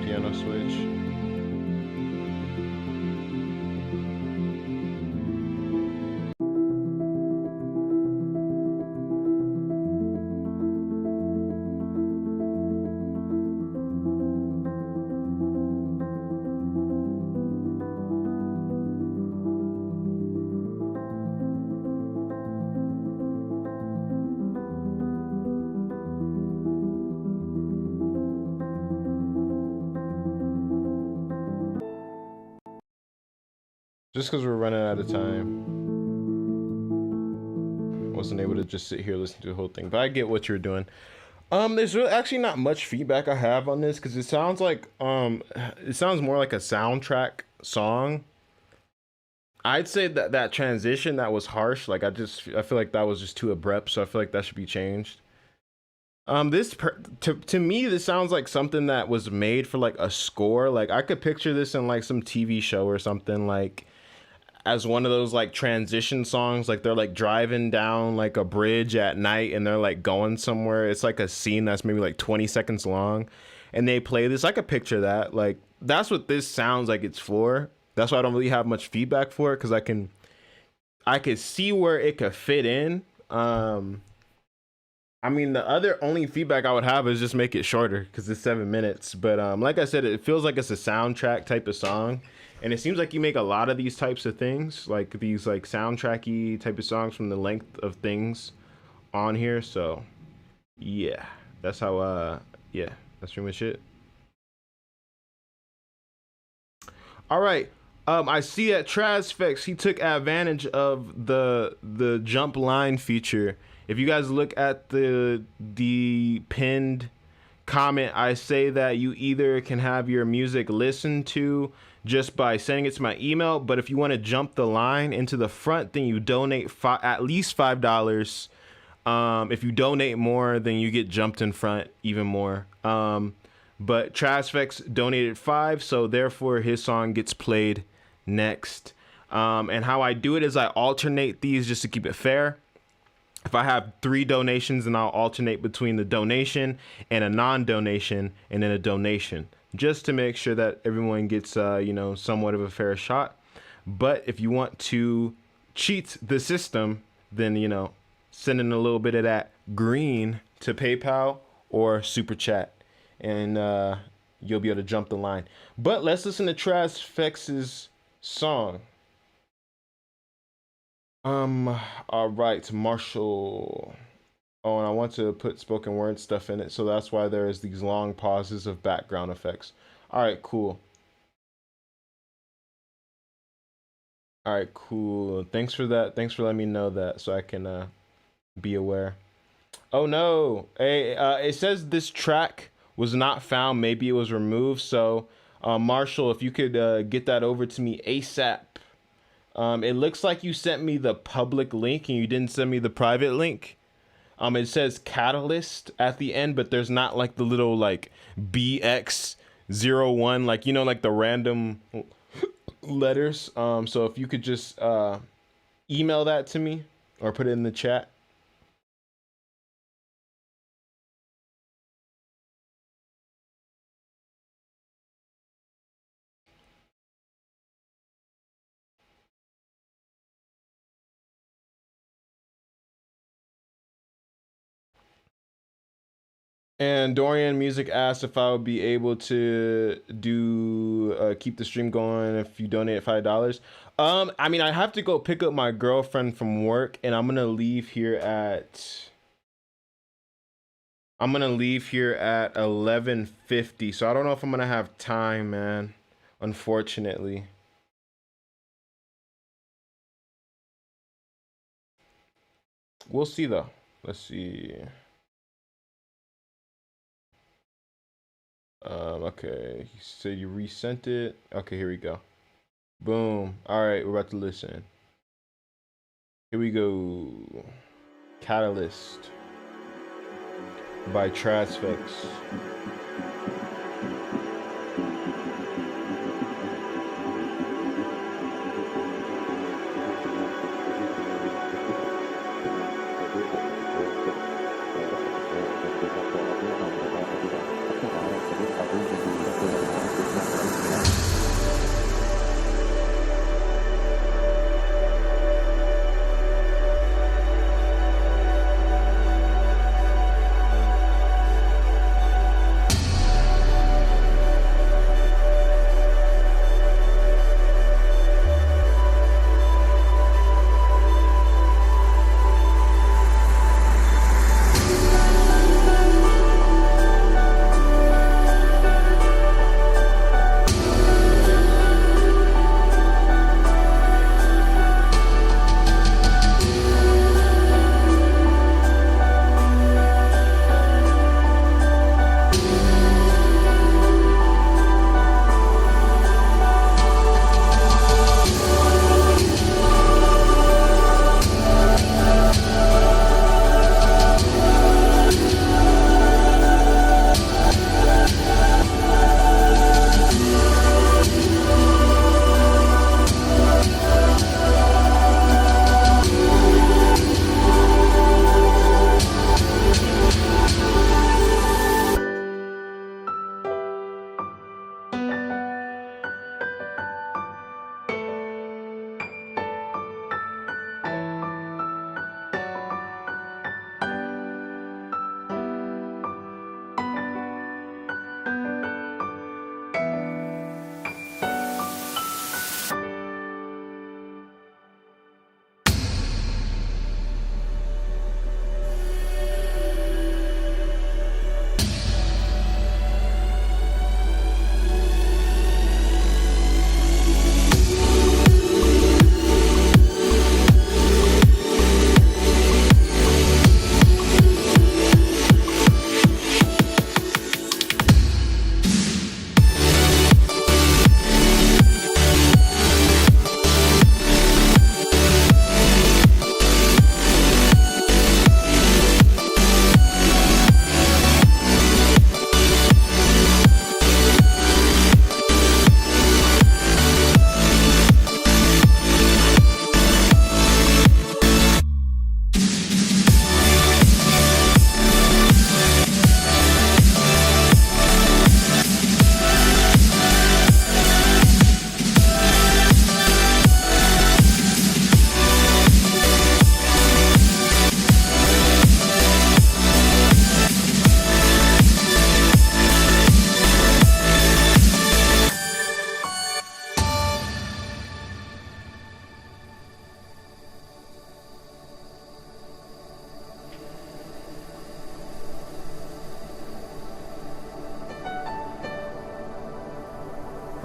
Piano switch. Just because we're running out of time. wasn't able to just sit here listen to the whole thing, but I get what you're doing. There's really actually not much feedback I have on this because it sounds like it sounds more like a soundtrack song. I'd say that that transition that was harsh. Like I feel like that was just too abrupt, so I feel like that should be changed. To me, this sounds like something that was made for like a score. Like I could picture this in like some TV show or something, like as one of those like transition songs. Like they're like driving down like a bridge at night and they're like going somewhere. It's like a scene that's maybe like 20 seconds long, and they play this. I could picture that. Like that's what this sounds like it's for. That's why I don't really have much feedback for it, because I could see where it could fit in. I mean, the only feedback I would have is just make it shorter because it's 7 minutes. But like I said, it feels like it's a soundtrack type of song. And it seems like you make a lot of these types of things, like these like soundtracky type of songs from the length of things on here. So yeah, that's how, yeah, that's pretty much it. All right. I see at Trazfex, he took advantage of the jump line feature. If you guys look at the pinned comment, I say that you either can have your music listened to just by sending it to my email, but if you want to jump the line into the front, then you donate at least $5. If you donate more, then you get jumped in front even more. But Trazfex donated $5, so therefore his song gets played next. And how I do it is I alternate these just to keep it fair. If I have 3 donations, then I'll alternate between the donation and a non-donation and then a donation, just to make sure that everyone gets somewhat of a fair shot. But if you want to cheat the system, then send in a little bit of that green to PayPal or Super Chat, and you'll be able to jump the line. But let's listen to Trazfex's song. All right, Marshall. Oh, and I want to put spoken word stuff in it, so that's why there is these long pauses of background effects. All right, cool. All right, cool. Thanks for that. Thanks for letting me know that, so I can be aware. Oh no, hey, it says this track was not found. Maybe it was removed. So, Marshall, if you could get that over to me ASAP. It looks like you sent me the public link and you didn't send me the private link. It says Catalyst at the end, but there's not like the little like BX01, like like the random letters. So if you could just email that to me or put it in the chat. And Dorian Music asked if I would be able to do keep the stream going if you donate $5. I mean, I have to go pick up my girlfriend from work, and I'm gonna leave here at 11:50. So I don't know if I'm gonna have time, man. Unfortunately. We'll see though. Let's see. Okay, you said you resent it. Okay, here we go. Boom. All right, we're about to listen. Here we go. Catalyst by Trazfex.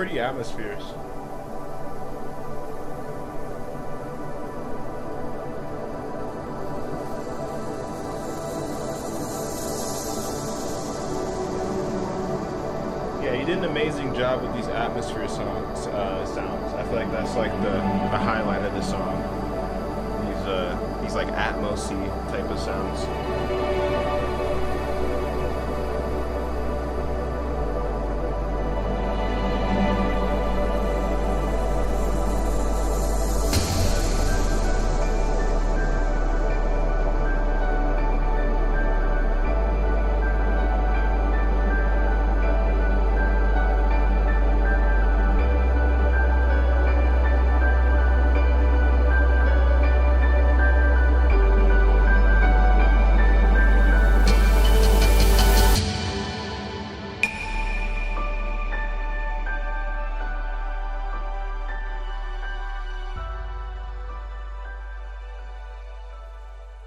pretty atmospheres. Yeah, he did an amazing job with these atmosphere sounds. I feel like that's like the highlight of the song. These like atmosy type of sounds.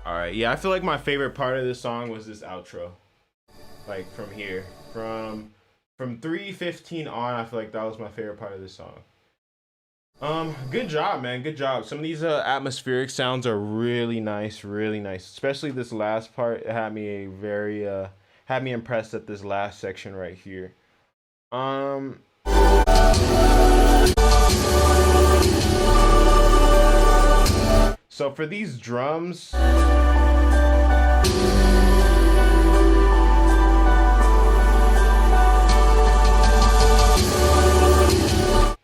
All right, yeah, I feel like my favorite part of this song was this outro. Like from here, from 3:15 on, I feel like that was my favorite part of this song. Good job, man. Good job. Some of these atmospheric sounds are really nice, really nice. Especially this last part. It had me a very had me impressed at this last section right here. Um, so for these drums.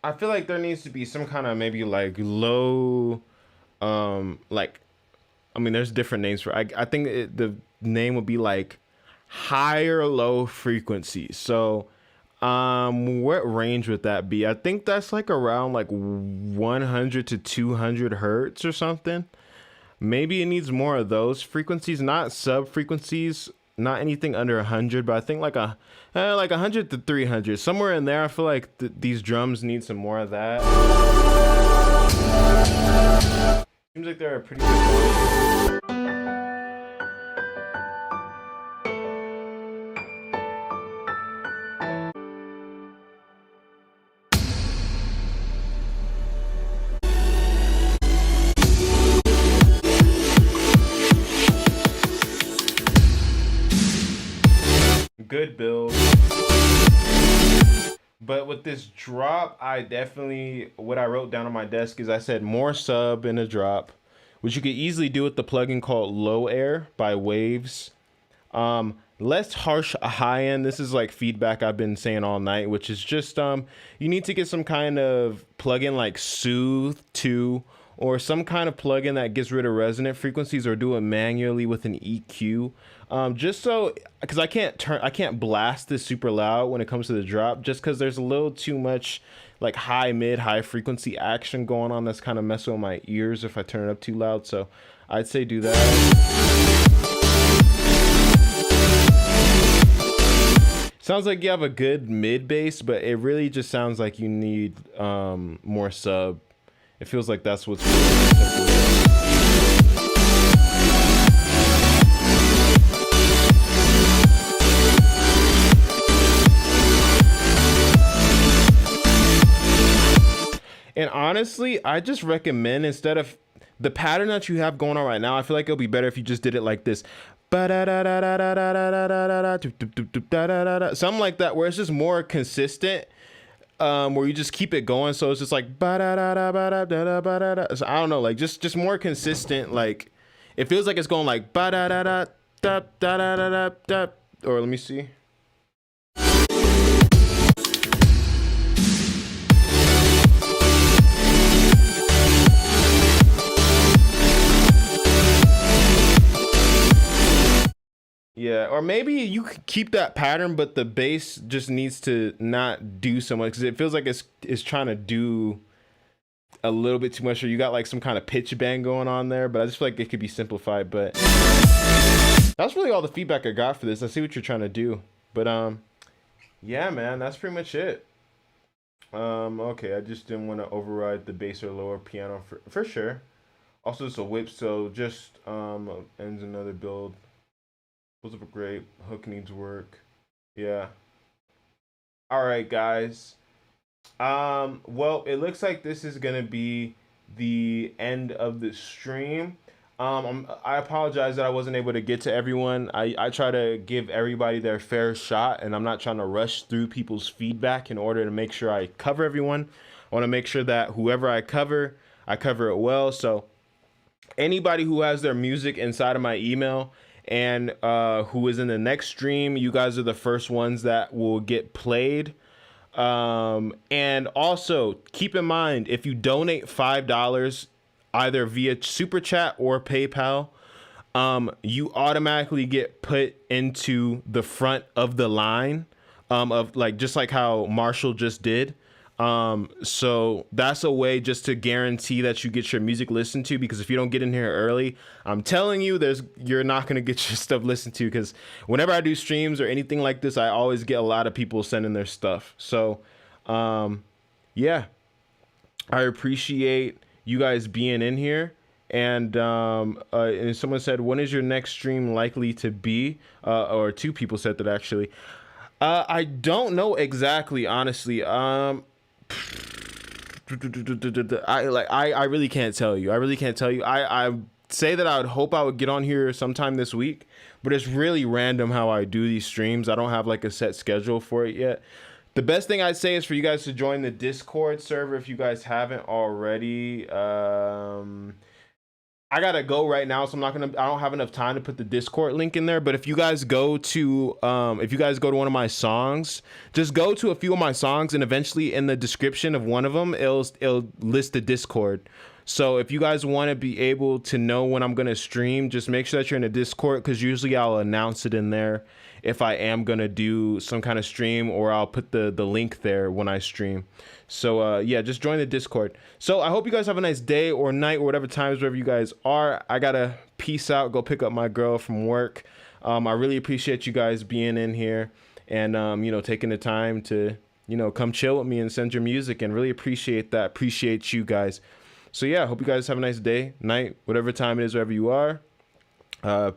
I feel like there needs to be some kind of maybe like low, like, I mean, there's different names for. I think the name would be like high or low frequency. So, what range would that be? I think that's like around like 100 to 200 hertz or something. Maybe it needs more of those frequencies, not sub frequencies, not anything under 100, but I think like 100 to 300, somewhere in there. I feel like these drums need some more of that. Seems like they're a pretty good one. Good build. But with this drop, I definitely, what I wrote down on my desk is I said more sub in a drop, which you could easily do with the plugin called Low Air by Waves. Less harsh high end. This is like feedback I've been saying all night, which is just you need to get some kind of plugin like Soothe 2 or some kind of plugin that gets rid of resonant frequencies, or do it manually with an EQ. Just so, because I can't blast this super loud when it comes to the drop, just because there's a little too much like high frequency action going on that's kind of messing with my ears if I turn it up too loud. So I'd say do that. Sounds like you have a good mid bass, but it really just sounds like you need more sub. It feels like that's what's really And honestly, I just recommend, instead of the pattern that you have going on right now, I feel like it'll be better if you just did it like this. Something like that, where it's just more consistent, where you just keep it going. So it's just like, so I don't know, like just more consistent. Like it feels like it's going like, or let me see. Yeah, or maybe you could keep that pattern, but the bass just needs to not do so much, because it feels like it's trying to do a little bit too much, or you got like some kind of pitch bend going on there. But I just feel like it could be simplified. But that's really all the feedback I got for this. I see what you're trying to do, but yeah, man, that's pretty much it. Okay, I just didn't want to override the bass or lower piano for sure. Also, it's a whip, so just ends another build. Was up a great hook needs work. Yeah. All right, guys. Well, it looks like this is gonna be the end of the stream. I apologize that I wasn't able to get to everyone. I try to give everybody their fair shot, and I'm not trying to rush through people's feedback in order to make sure I cover everyone. I want to make sure that whoever I cover it well. So anybody who has their music inside of my email and who is in the next stream, you guys are the first ones that will get played. And also keep in mind, if you donate $5 either via super chat or PayPal, you automatically get put into the front of the line, of like, just like how Marshall just did. So that's a way just to guarantee that you get your music listened to, because if you don't get in here early, I'm telling you, you're not going to get your stuff listened to, because whenever I do streams or anything like this, I always get a lot of people sending their stuff. So, yeah, I appreciate you guys being in here. And someone said, when is your next stream likely to be? Or two people said that actually. I don't know exactly, honestly. I really can't tell you. I really can't tell you. I say that I would hope I would get on here sometime this week, but it's really random how I do these streams. I don't have like a set schedule for it yet. The best thing I'd say is for you guys to join the Discord server if you guys haven't already. I gotta go right now, so I don't have enough time to put the Discord link in there. But if you guys go to one of my songs, just go to a few of my songs, and eventually in the description of one of them, it'll list the Discord. So if you guys want to be able to know when I'm gonna stream, just make sure that you're in the Discord, because usually I'll announce it in there if I am gonna do some kind of stream, or I'll put the link there when I stream. So yeah, just join the Discord. So I hope you guys have a nice day or night or whatever times wherever you guys are. I gotta peace out, go pick up my girl from work. I really appreciate you guys being in here and taking the time to come chill with me and send your music, and really appreciate that. Appreciate you guys. So yeah, hope you guys have a nice day, night, whatever time it is wherever you are.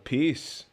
Peace.